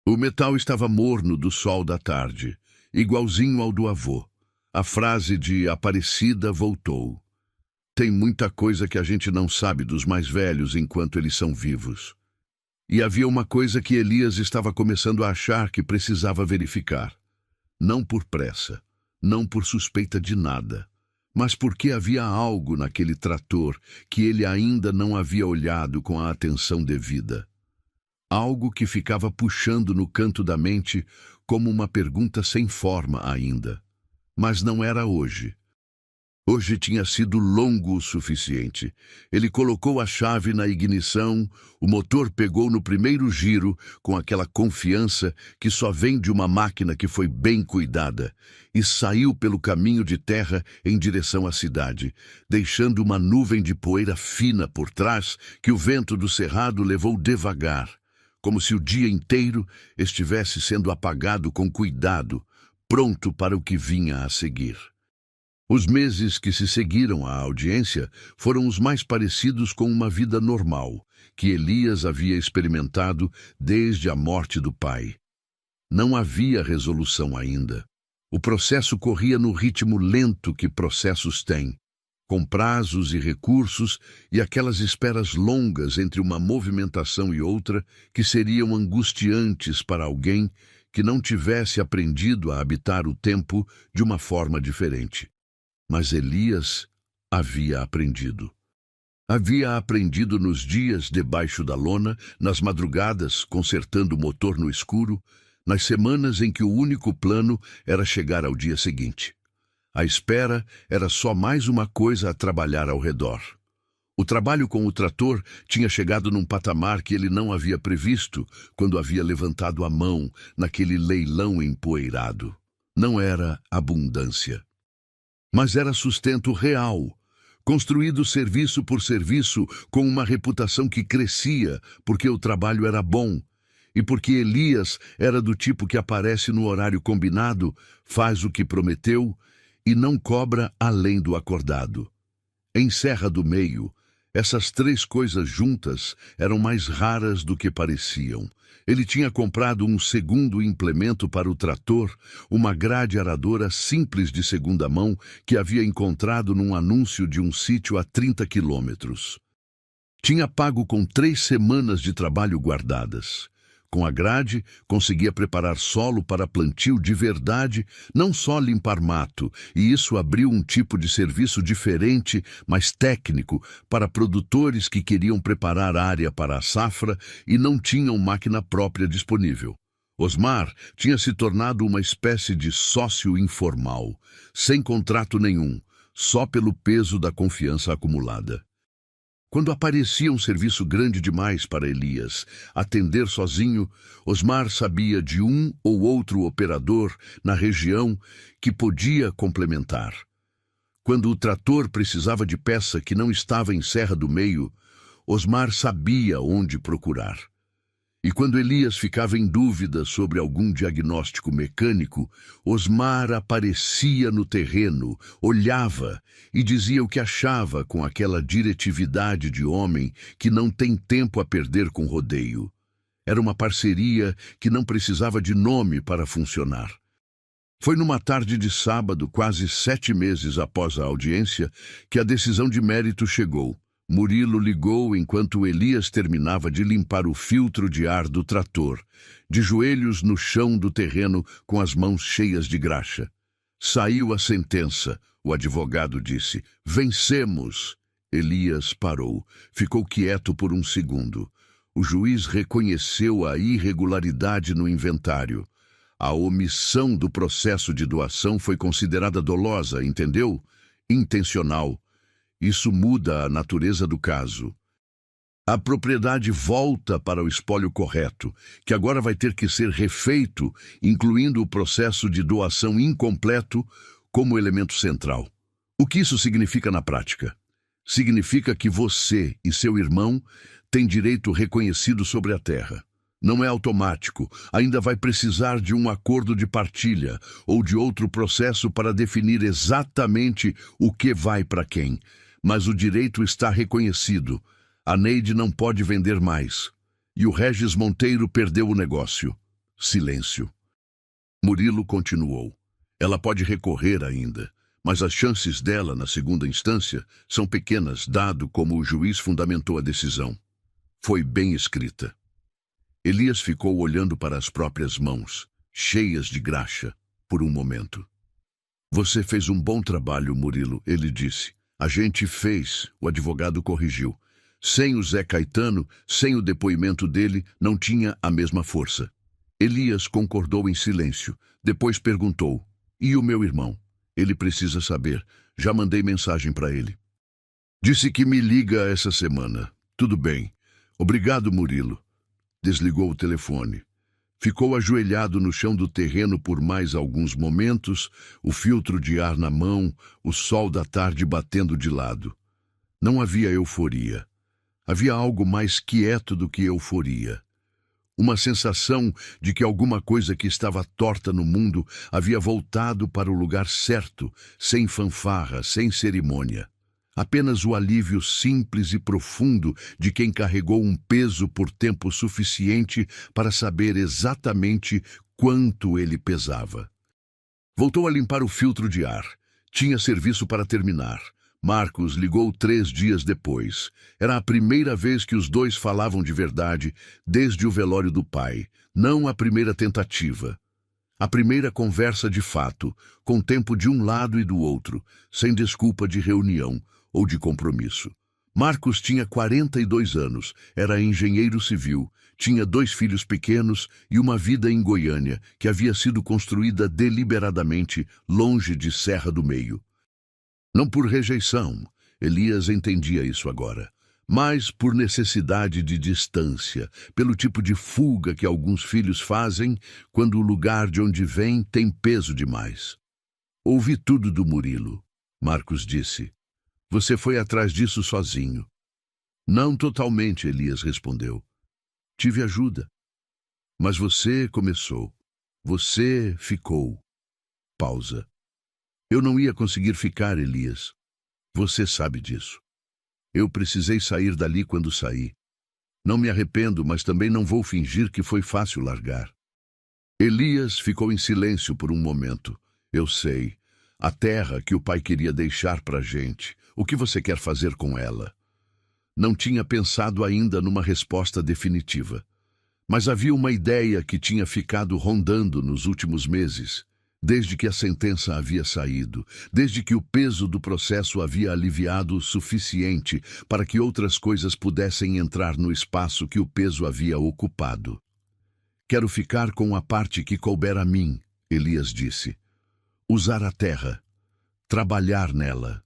O metal estava morno do sol da tarde, igualzinho ao do avô. A frase de Aparecida voltou. Tem muita coisa que a gente não sabe dos mais velhos enquanto eles são vivos. E havia uma coisa que Elias estava começando a achar que precisava verificar. Não por pressa, não por suspeita de nada, mas porque havia algo naquele trator que ele ainda não havia olhado com a atenção devida. Algo que ficava puxando no canto da mente como uma pergunta sem forma ainda. Mas não era hoje. Hoje tinha sido longo o suficiente. Ele colocou a chave na ignição, o motor pegou no primeiro giro, com aquela confiança que só vem de uma máquina que foi bem cuidada, e saiu pelo caminho de terra em direção à cidade, deixando uma nuvem de poeira fina por trás que o vento do cerrado levou devagar, como se o dia inteiro estivesse sendo apagado com cuidado, pronto para o que vinha a seguir. Os meses que se seguiram à audiência foram os mais parecidos com uma vida normal, que Elias havia experimentado desde a morte do pai. Não havia resolução ainda. O processo corria no ritmo lento que processos têm, com prazos e recursos e aquelas esperas longas entre uma movimentação e outra que seriam angustiantes para alguém que não tivesse aprendido a habitar o tempo de uma forma diferente. Mas Elias havia aprendido. Havia aprendido nos dias debaixo da lona, nas madrugadas, consertando o motor no escuro, nas semanas em que o único plano era chegar ao dia seguinte. A espera era só mais uma coisa a trabalhar ao redor. O trabalho com o trator tinha chegado num patamar que ele não havia previsto quando havia levantado a mão naquele leilão empoeirado. Não era abundância, mas era sustento real, construído serviço por serviço com uma reputação que crescia porque o trabalho era bom e porque Elias era do tipo que aparece no horário combinado, faz o que prometeu e não cobra além do acordado. Em Serra do Meio, essas três coisas juntas eram mais raras do que pareciam. Ele tinha comprado um segundo implemento para o trator, uma grade aradora simples de segunda mão que havia encontrado num anúncio de um sítio a 30 quilômetros. Tinha pago com 3 semanas de trabalho guardadas. Com a grade, conseguia preparar solo para plantio de verdade, não só limpar mato, e isso abriu um tipo de serviço diferente, mais técnico, para produtores que queriam preparar área para a safra e não tinham máquina própria disponível. Osmar tinha se tornado uma espécie de sócio informal, sem contrato nenhum, só pelo peso da confiança acumulada. Quando aparecia um serviço grande demais para Elias atender sozinho, Osmar sabia de um ou outro operador na região que podia complementar. Quando o trator precisava de peça que não estava em Serra do Meio, Osmar sabia onde procurar. E quando Elias ficava em dúvida sobre algum diagnóstico mecânico, Osmar aparecia no terreno, olhava e dizia o que achava com aquela diretividade de homem que não tem tempo a perder com rodeio. Era uma parceria que não precisava de nome para funcionar. Foi numa tarde de sábado, quase 7 meses após a audiência, que a decisão de mérito chegou. Murilo ligou enquanto Elias terminava de limpar o filtro de ar do trator, de joelhos no chão do terreno com as mãos cheias de graxa. Saiu a sentença, o advogado disse. Vencemos! Elias parou, ficou quieto por um segundo. O juiz reconheceu a irregularidade no inventário. A omissão do processo de doação foi considerada dolosa, entendeu? Intencional. Isso muda a natureza do caso. A propriedade volta para o espólio correto, que agora vai ter que ser refeito, incluindo o processo de doação incompleto como elemento central. O que isso significa na prática? Significa que você e seu irmão têm direito reconhecido sobre a terra. Não é automático, ainda vai precisar de um acordo de partilha ou de outro processo para definir exatamente o que vai para quem. Mas o direito está reconhecido. A Neide não pode vender mais. E o Regis Monteiro perdeu o negócio. Silêncio. Murilo continuou. Ela pode recorrer ainda, mas as chances dela na segunda instância são pequenas, dado como o juiz fundamentou a decisão. Foi bem escrita. Elias ficou olhando para as próprias mãos, cheias de graxa, por um momento. Você fez um bom trabalho, Murilo, ele disse. A gente fez, o advogado corrigiu. Sem o Zé Caetano, sem o depoimento dele, não tinha a mesma força. Elias concordou em silêncio. Depois perguntou, e o meu irmão? Ele precisa saber. Já mandei mensagem para ele. Disse que me liga essa semana. Tudo bem. Obrigado, Murilo. Desligou o telefone. Ficou ajoelhado no chão do terreno por mais alguns momentos, o filtro de ar na mão, o sol da tarde batendo de lado. Não havia euforia. Havia algo mais quieto do que euforia. Uma sensação de que alguma coisa que estava torta no mundo havia voltado para o lugar certo, sem fanfarra, sem cerimônia. Apenas o alívio simples e profundo de quem carregou um peso por tempo suficiente para saber exatamente quanto ele pesava. Voltou a limpar o filtro de ar. Tinha serviço para terminar. Marcos ligou 3 dias depois. Era a primeira vez que os dois falavam de verdade desde o velório do pai. Não a primeira tentativa. A primeira conversa de fato, com tempo de um lado e do outro, sem desculpa de reunião ou de compromisso. Marcos tinha 42 anos, era engenheiro civil, tinha 2 filhos pequenos e uma vida em Goiânia, que havia sido construída deliberadamente longe de Serra do Meio. Não por rejeição, Elias entendia isso agora, mas por necessidade de distância, pelo tipo de fuga que alguns filhos fazem quando o lugar de onde vêm tem peso demais. Ouvi tudo do Murilo, Marcos disse. Você foi atrás disso sozinho. Não totalmente, Elias respondeu. Tive ajuda. Mas você começou. Você ficou. Pausa. Eu não ia conseguir ficar, Elias. Você sabe disso. Eu precisei sair dali quando saí. Não me arrependo, mas também não vou fingir que foi fácil largar. Elias ficou em silêncio por um momento. Eu sei. A terra que o pai queria deixar para a gente. O que você quer fazer com ela? Não tinha pensado ainda numa resposta definitiva. Mas havia uma ideia que tinha ficado rondando nos últimos meses, desde que a sentença havia saído, desde que o peso do processo havia aliviado o suficiente para que outras coisas pudessem entrar no espaço que o peso havia ocupado. Quero ficar com a parte que couber a mim, Elias disse. Usar a terra. Trabalhar nela.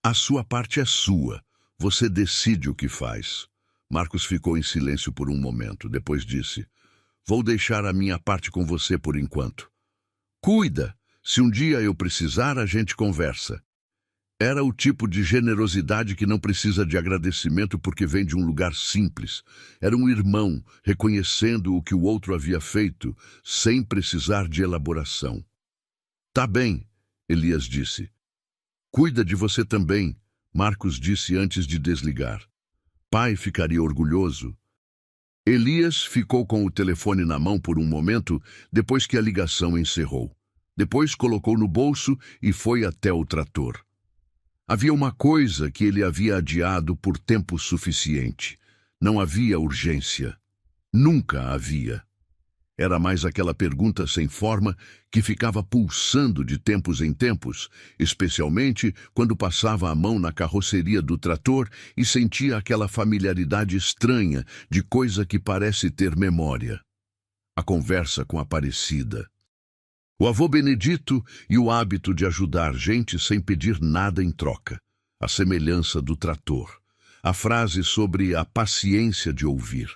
A sua parte é sua. Você decide o que faz. Marcos ficou em silêncio por um momento. Depois disse, vou deixar a minha parte com você por enquanto. Cuida. Se um dia eu precisar, a gente conversa. Era o tipo de generosidade que não precisa de agradecimento porque vem de um lugar simples. Era um irmão reconhecendo o que o outro havia feito, sem precisar de elaboração. Tá bem, Elias disse. Cuida de você também, Marcos disse antes de desligar. Pai ficaria orgulhoso. Elias ficou com o telefone na mão por um momento depois que a ligação encerrou. Depois colocou no bolso e foi até o trator. Havia uma coisa que ele havia adiado por tempo suficiente. Não havia urgência. Nunca havia. Era mais aquela pergunta sem forma que ficava pulsando de tempos em tempos, especialmente quando passava a mão na carroceria do trator e sentia aquela familiaridade estranha de coisa que parece ter memória. A conversa com a Aparecida. O avô Benedito e o hábito de ajudar gente sem pedir nada em troca. A semelhança do trator. A frase sobre a paciência de ouvir.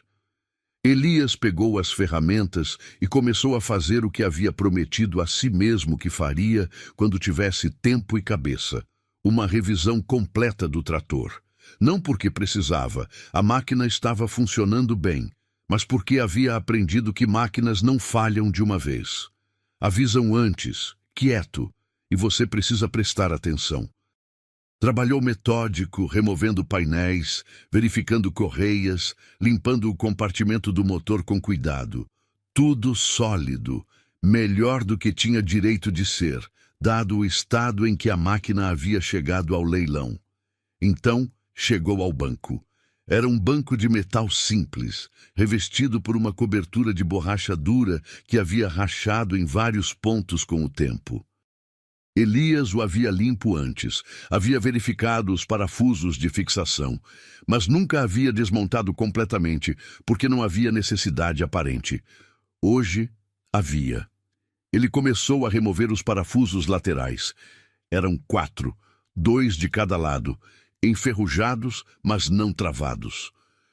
Elias pegou as ferramentas e começou a fazer o que havia prometido a si mesmo que faria quando tivesse tempo e cabeça. uma revisão completa do trator. Não porque precisava, a máquina estava funcionando bem, mas porque havia aprendido que máquinas não falham de uma vez. Avisam antes, quieto, e você precisa prestar atenção. Trabalhou metódico, removendo painéis, verificando correias, limpando o compartimento do motor com cuidado. Tudo sólido, melhor do que tinha direito de ser, dado o estado em que a máquina havia chegado ao leilão. Então, chegou ao banco. Era um banco de metal simples, revestido por uma cobertura de borracha dura que havia rachado em vários pontos com o tempo. Elias o havia limpo antes, havia verificado os parafusos de fixação, mas nunca havia desmontado completamente, porque não havia necessidade aparente. Hoje, havia. Ele começou a remover os parafusos laterais. Eram 4, 2 de cada lado, enferrujados, mas não travados.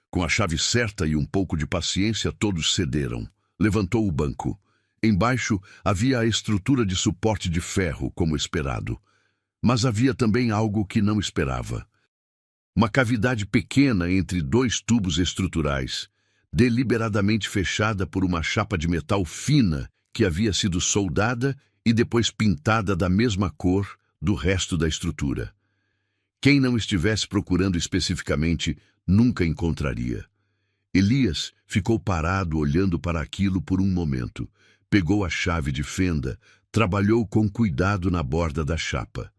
Com a chave certa e um pouco de paciência, todos cederam. Levantou o banco. Embaixo havia a estrutura de suporte de ferro, como esperado. Mas havia também algo que não esperava. Uma cavidade pequena entre 2 tubos estruturais, deliberadamente fechada por uma chapa de metal fina que havia sido soldada e depois pintada da mesma cor do resto da estrutura. Quem não estivesse procurando especificamente, nunca encontraria. Elias ficou parado olhando para aquilo por um momento. Pegou a chave de fenda, trabalhou com cuidado na borda da chapa.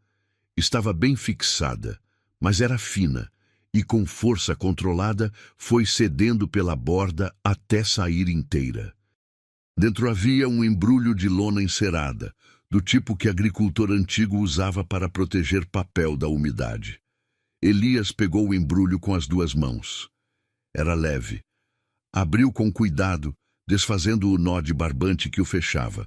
Estava bem fixada, mas era fina, e com força controlada foi cedendo pela borda até sair inteira. Dentro havia um embrulho de lona encerada, do tipo que agricultor antigo usava para proteger papel da umidade. Elias pegou o embrulho com as 2 mãos. Era leve. Abriu com cuidado, desfazendo o nó de barbante que o fechava.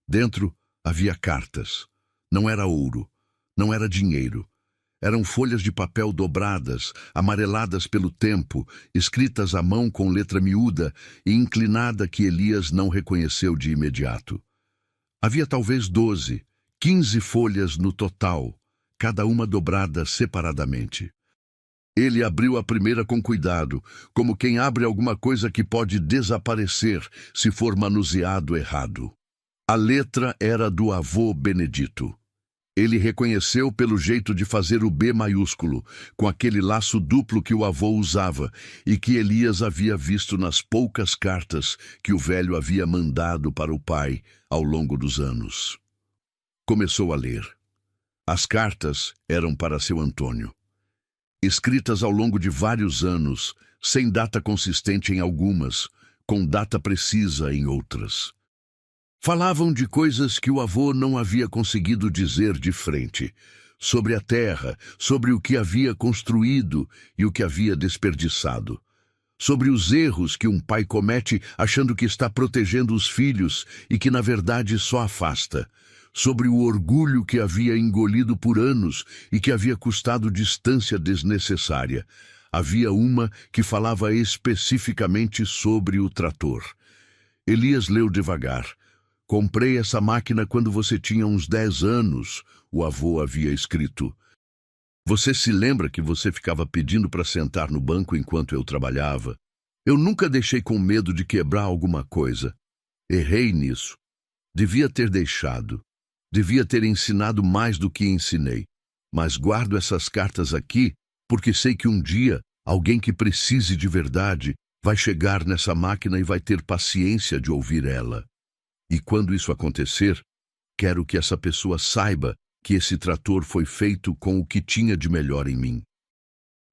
Dentro havia cartas. Não era ouro, não era dinheiro. Eram folhas de papel dobradas, amareladas pelo tempo, escritas à mão com letra miúda e inclinada que Elias não reconheceu de imediato. Havia talvez 12, 15 folhas no total, cada uma dobrada separadamente. Ele abriu a primeira com cuidado, como quem abre alguma coisa que pode desaparecer se for manuseado errado. A letra era do avô Benedito. Ele reconheceu pelo jeito de fazer o B maiúsculo, com aquele laço duplo que o avô usava e que Elias havia visto nas poucas cartas que o velho havia mandado para o pai ao longo dos anos. Começou a ler. As cartas eram para seu Antônio. Escritas ao longo de vários anos, sem data consistente em algumas, com data precisa em outras. Falavam de coisas que o avô não havia conseguido dizer de frente, sobre a terra, sobre o que havia construído e o que havia desperdiçado, sobre os erros que um pai comete achando que está protegendo os filhos e que na verdade só afasta, sobre o orgulho que havia engolido por anos e que havia custado distância desnecessária. Havia uma que falava especificamente sobre o trator. Elias leu devagar. Comprei essa máquina quando você tinha uns 10 anos, o avô havia escrito. Você se lembra que você ficava pedindo para sentar no banco enquanto eu trabalhava? Eu nunca deixei com medo de quebrar alguma coisa. Errei nisso. Devia ter deixado. Devia ter ensinado mais do que ensinei. Mas guardo essas cartas aqui porque sei que um dia alguém que precise de verdade vai chegar nessa máquina e vai ter paciência de ouvir ela. E quando isso acontecer, quero que essa pessoa saiba que esse trator foi feito com o que tinha de melhor em mim.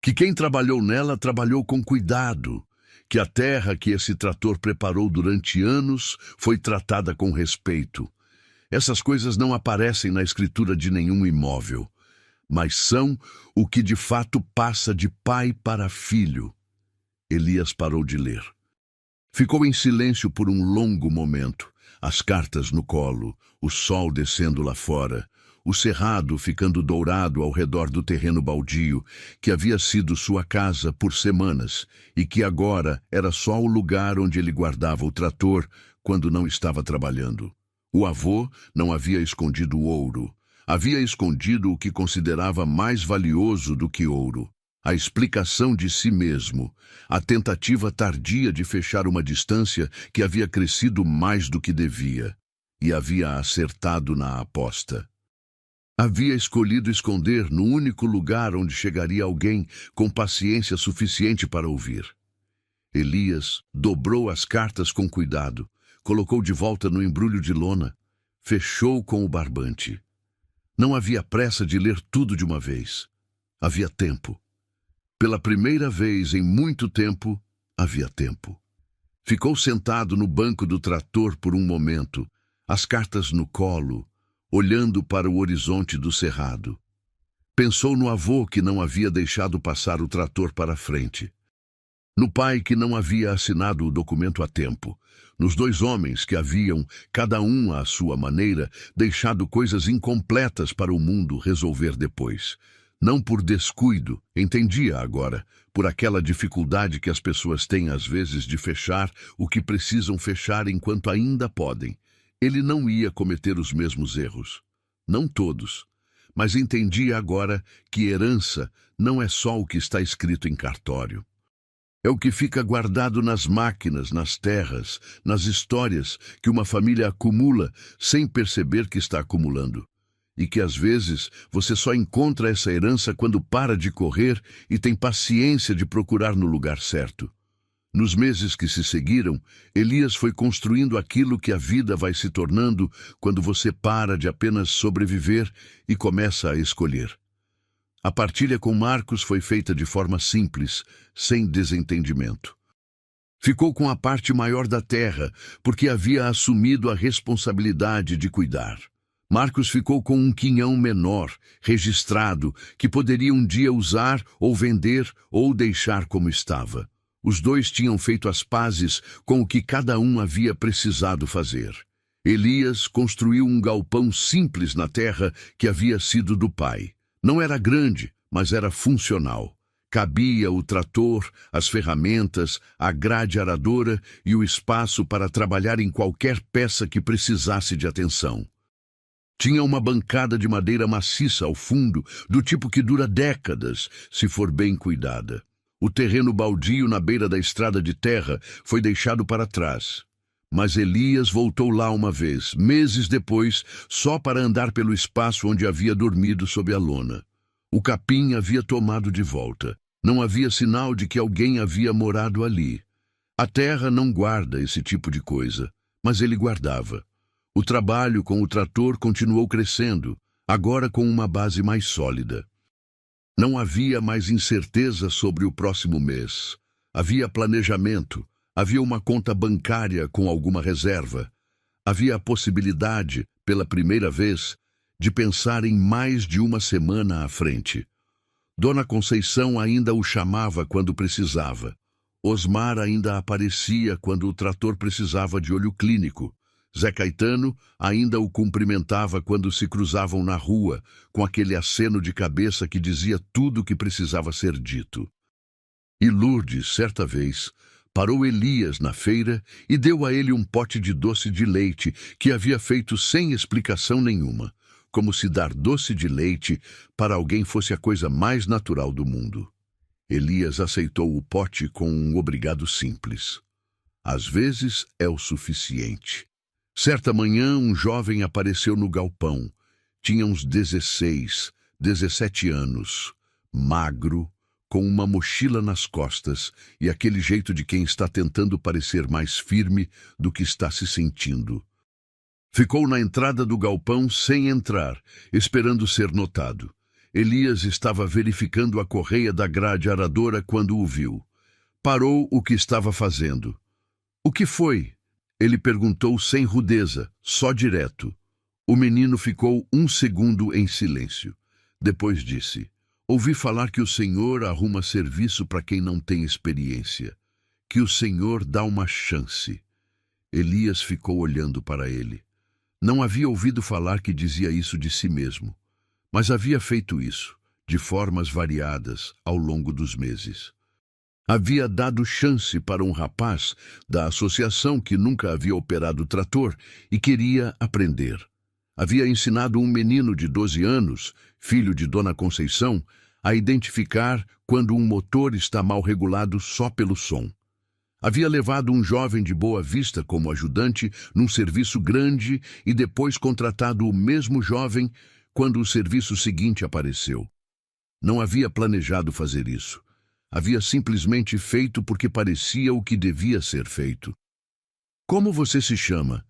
Que quem trabalhou nela trabalhou com cuidado, que a terra que esse trator preparou durante anos foi tratada com respeito. Essas coisas não aparecem na escritura de nenhum imóvel, mas são o que de fato passa de pai para filho. Elias parou de ler. Ficou em silêncio por um longo momento. As cartas no colo, o sol descendo lá fora, o cerrado ficando dourado ao redor do terreno baldio, que havia sido sua casa por semanas e que agora era só o lugar onde ele guardava o trator quando não estava trabalhando. O avô não havia escondido ouro. Havia escondido o que considerava mais valioso do que ouro: a explicação de si mesmo, a tentativa tardia de fechar uma distância que havia crescido mais do que devia, e havia acertado na aposta. Havia escolhido esconder no único lugar onde chegaria alguém com paciência suficiente para ouvir. Elias dobrou as cartas com cuidado, colocou de volta no embrulho de lona, fechou com o barbante. Não havia pressa de ler tudo de uma vez. Havia tempo. Pela primeira vez em muito tempo, havia tempo. Ficou sentado no banco do trator por um momento, as cartas no colo, olhando para o horizonte do cerrado. Pensou no avô que não havia deixado passar o trator para frente. No pai que não havia assinado o documento a tempo. Nos dois homens que haviam, cada um à sua maneira, deixado coisas incompletas para o mundo resolver depois. Não por descuido, entendia agora, por aquela dificuldade que as pessoas têm às vezes de fechar o que precisam fechar enquanto ainda podem. Ele não ia cometer os mesmos erros. Não todos. Mas entendia agora que herança não é só o que está escrito em cartório. É o que fica guardado nas máquinas, nas terras, nas histórias que uma família acumula sem perceber que está acumulando. E que às vezes você só encontra essa herança quando para de correr e tem paciência de procurar no lugar certo. Nos meses que se seguiram, Elias foi construindo aquilo que a vida vai se tornando quando você para de apenas sobreviver e começa a escolher. A partilha com Marcos foi feita de forma simples, sem desentendimento. Ficou com a parte maior da terra, porque havia assumido a responsabilidade de cuidar. Marcos ficou com um quinhão menor, registrado, que poderia um dia usar ou vender ou deixar como estava. Os dois tinham feito as pazes com o que cada um havia precisado fazer. Elias construiu um galpão simples na terra que havia sido do pai. Não era grande, mas era funcional. Cabia o trator, as ferramentas, a grade aradora e o espaço para trabalhar em qualquer peça que precisasse de atenção. Tinha uma bancada de madeira maciça ao fundo, do tipo que dura décadas, se for bem cuidada. O terreno baldio na beira da estrada de terra foi deixado para trás. Mas Elias voltou lá uma vez, meses depois, só para andar pelo espaço onde havia dormido sob a lona. O capim havia tomado de volta. Não havia sinal de que alguém havia morado ali. A terra não guarda esse tipo de coisa, mas ele guardava. O trabalho com o trator continuou crescendo, agora com uma base mais sólida. Não havia mais incerteza sobre o próximo mês. Havia planejamento, havia uma conta bancária com alguma reserva. Havia a possibilidade, pela primeira vez, de pensar em mais de uma semana à frente. Dona Conceição ainda o chamava quando precisava. Osmar ainda aparecia quando o trator precisava de olho clínico. Zé Caetano ainda o cumprimentava quando se cruzavam na rua, com aquele aceno de cabeça que dizia tudo o que precisava ser dito. E Lourdes, certa vez, parou Elias na feira e deu a ele um pote de doce de leite que havia feito sem explicação nenhuma, como se dar doce de leite para alguém fosse a coisa mais natural do mundo. Elias aceitou o pote com um obrigado simples. Às vezes é o suficiente. Certa manhã, um jovem apareceu no galpão. Tinha uns 16, 17 anos, magro, com uma mochila nas costas e aquele jeito de quem está tentando parecer mais firme do que está se sentindo. Ficou na entrada do galpão sem entrar, esperando ser notado. Elias estava verificando a correia da grade aradora quando o viu. Parou o que estava fazendo. "O que foi?" Ele perguntou sem rudeza, só direto. O menino ficou um segundo em silêncio. Depois disse: "Ouvi falar que o Senhor arruma serviço para quem não tem experiência. Que o Senhor dá uma chance." Elias ficou olhando para ele. Não havia ouvido falar que dizia isso de si mesmo, mas havia feito isso, de formas variadas, ao longo dos meses. Havia dado chance para um rapaz da associação que nunca havia operado trator e queria aprender. Havia ensinado um menino de 12 anos, filho de Dona Conceição, a identificar quando um motor está mal regulado só pelo som. Havia levado um jovem de Boa Vista como ajudante num serviço grande e depois contratado o mesmo jovem quando o serviço seguinte apareceu. Não havia planejado fazer isso. Havia simplesmente feito porque parecia o que devia ser feito. "Como você se chama?"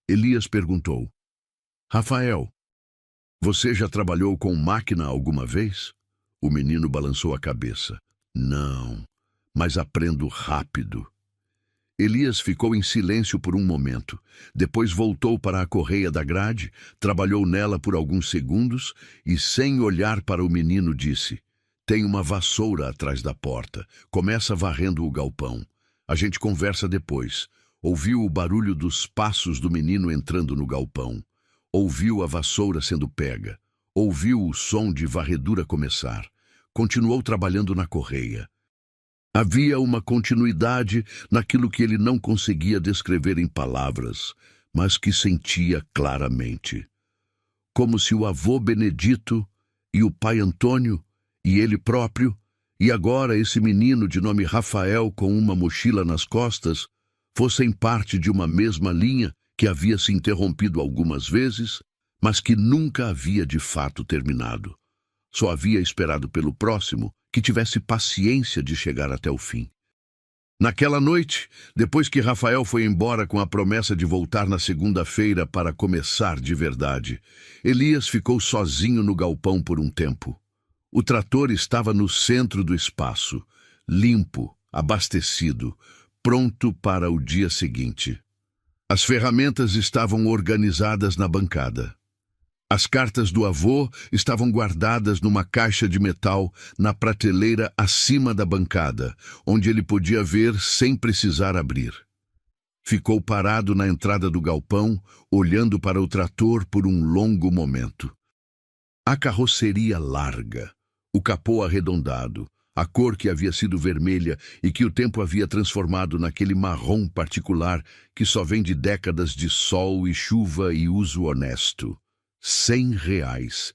Elias perguntou. "Rafael." "Você já trabalhou com máquina alguma vez?" O menino balançou a cabeça. "Não, mas aprendo rápido." Elias ficou em silêncio por um momento. Depois voltou para a correia da grade, trabalhou nela por alguns segundos e, sem olhar para o menino, disse: "Tem uma vassoura atrás da porta. Começa varrendo o galpão. A gente conversa depois." Ouviu o barulho dos passos do menino entrando no galpão. Ouviu a vassoura sendo pega. Ouviu o som de varredura começar. Continuou trabalhando na correia. Havia uma continuidade naquilo que ele não conseguia descrever em palavras, mas que sentia claramente. Como se o avô Benedito e o pai Antônio e ele próprio, e agora esse menino de nome Rafael com uma mochila nas costas, fossem parte de uma mesma linha que havia se interrompido algumas vezes, mas que nunca havia de fato terminado. Só havia esperado pelo próximo que tivesse paciência de chegar até o fim. Naquela noite, depois que Rafael foi embora com a promessa de voltar na segunda-feira para começar de verdade, Elias ficou sozinho no galpão por um tempo. O trator estava no centro do espaço, limpo, abastecido, pronto para o dia seguinte. As ferramentas estavam organizadas na bancada. As cartas do avô estavam guardadas numa caixa de metal na prateleira acima da bancada, onde ele podia ver sem precisar abrir. Ficou parado na entrada do galpão, olhando para o trator por um longo momento. A carroceria larga, o capô arredondado, a cor que havia sido vermelha e que o tempo havia transformado naquele marrom particular que só vem de décadas de sol e chuva e uso honesto. R$100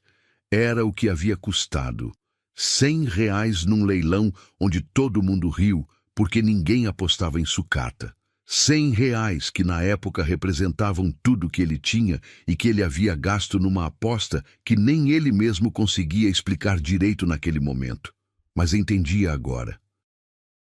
era o que havia custado. R$100 num leilão onde todo mundo riu porque ninguém apostava em sucata. R$100 que na época representavam tudo que ele tinha e que ele havia gasto numa aposta que nem ele mesmo conseguia explicar direito naquele momento, mas entendia agora.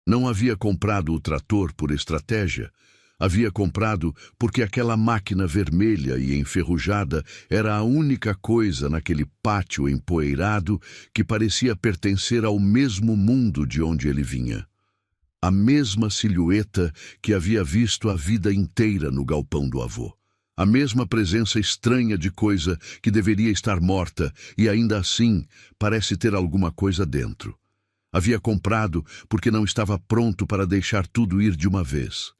Não havia comprado o trator por estratégia. Havia comprado porque aquela máquina vermelha e enferrujada era a única coisa naquele pátio empoeirado que parecia pertencer ao mesmo mundo de onde ele vinha. A mesma silhueta que havia visto a vida inteira no galpão do avô. A mesma presença estranha de coisa que deveria estar morta e ainda assim parece ter alguma coisa dentro. Havia comprado porque não estava pronto para deixar tudo ir de uma vez.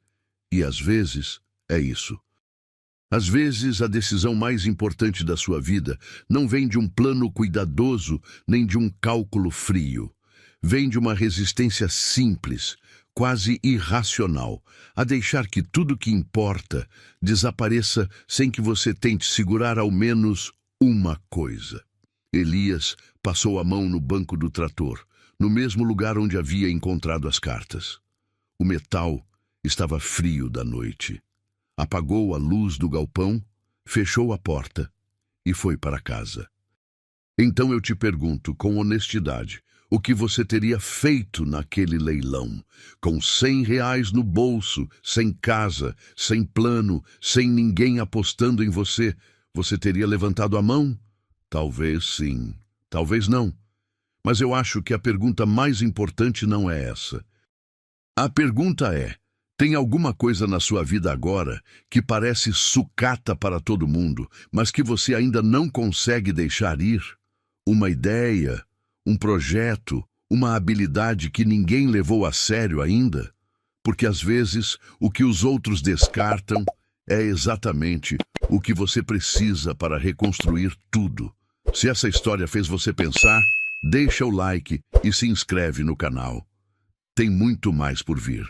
E às vezes é isso. Às vezes a decisão mais importante da sua vida não vem de um plano cuidadoso nem de um cálculo frio. Vem de uma resistência simples, quase irracional, a deixar que tudo que importa desapareça sem que você tente segurar ao menos uma coisa. Elias passou a mão no banco do trator, no mesmo lugar onde havia encontrado as cartas. O metal estava frio da noite. Apagou a luz do galpão, fechou a porta e foi para casa. Então eu te pergunto, com honestidade, o que você teria feito naquele leilão? Com R$100 no bolso, sem casa, sem plano, sem ninguém apostando em você, você teria levantado a mão? Talvez sim, talvez não. Mas eu acho que a pergunta mais importante não é essa. A pergunta é: tem alguma coisa na sua vida agora que parece sucata para todo mundo, mas que você ainda não consegue deixar ir? Uma ideia, um projeto, uma habilidade que ninguém levou a sério ainda? Porque às vezes o que os outros descartam é exatamente o que você precisa para reconstruir tudo. Se essa história fez você pensar, deixa o like e se inscreve no canal. Tem muito mais por vir.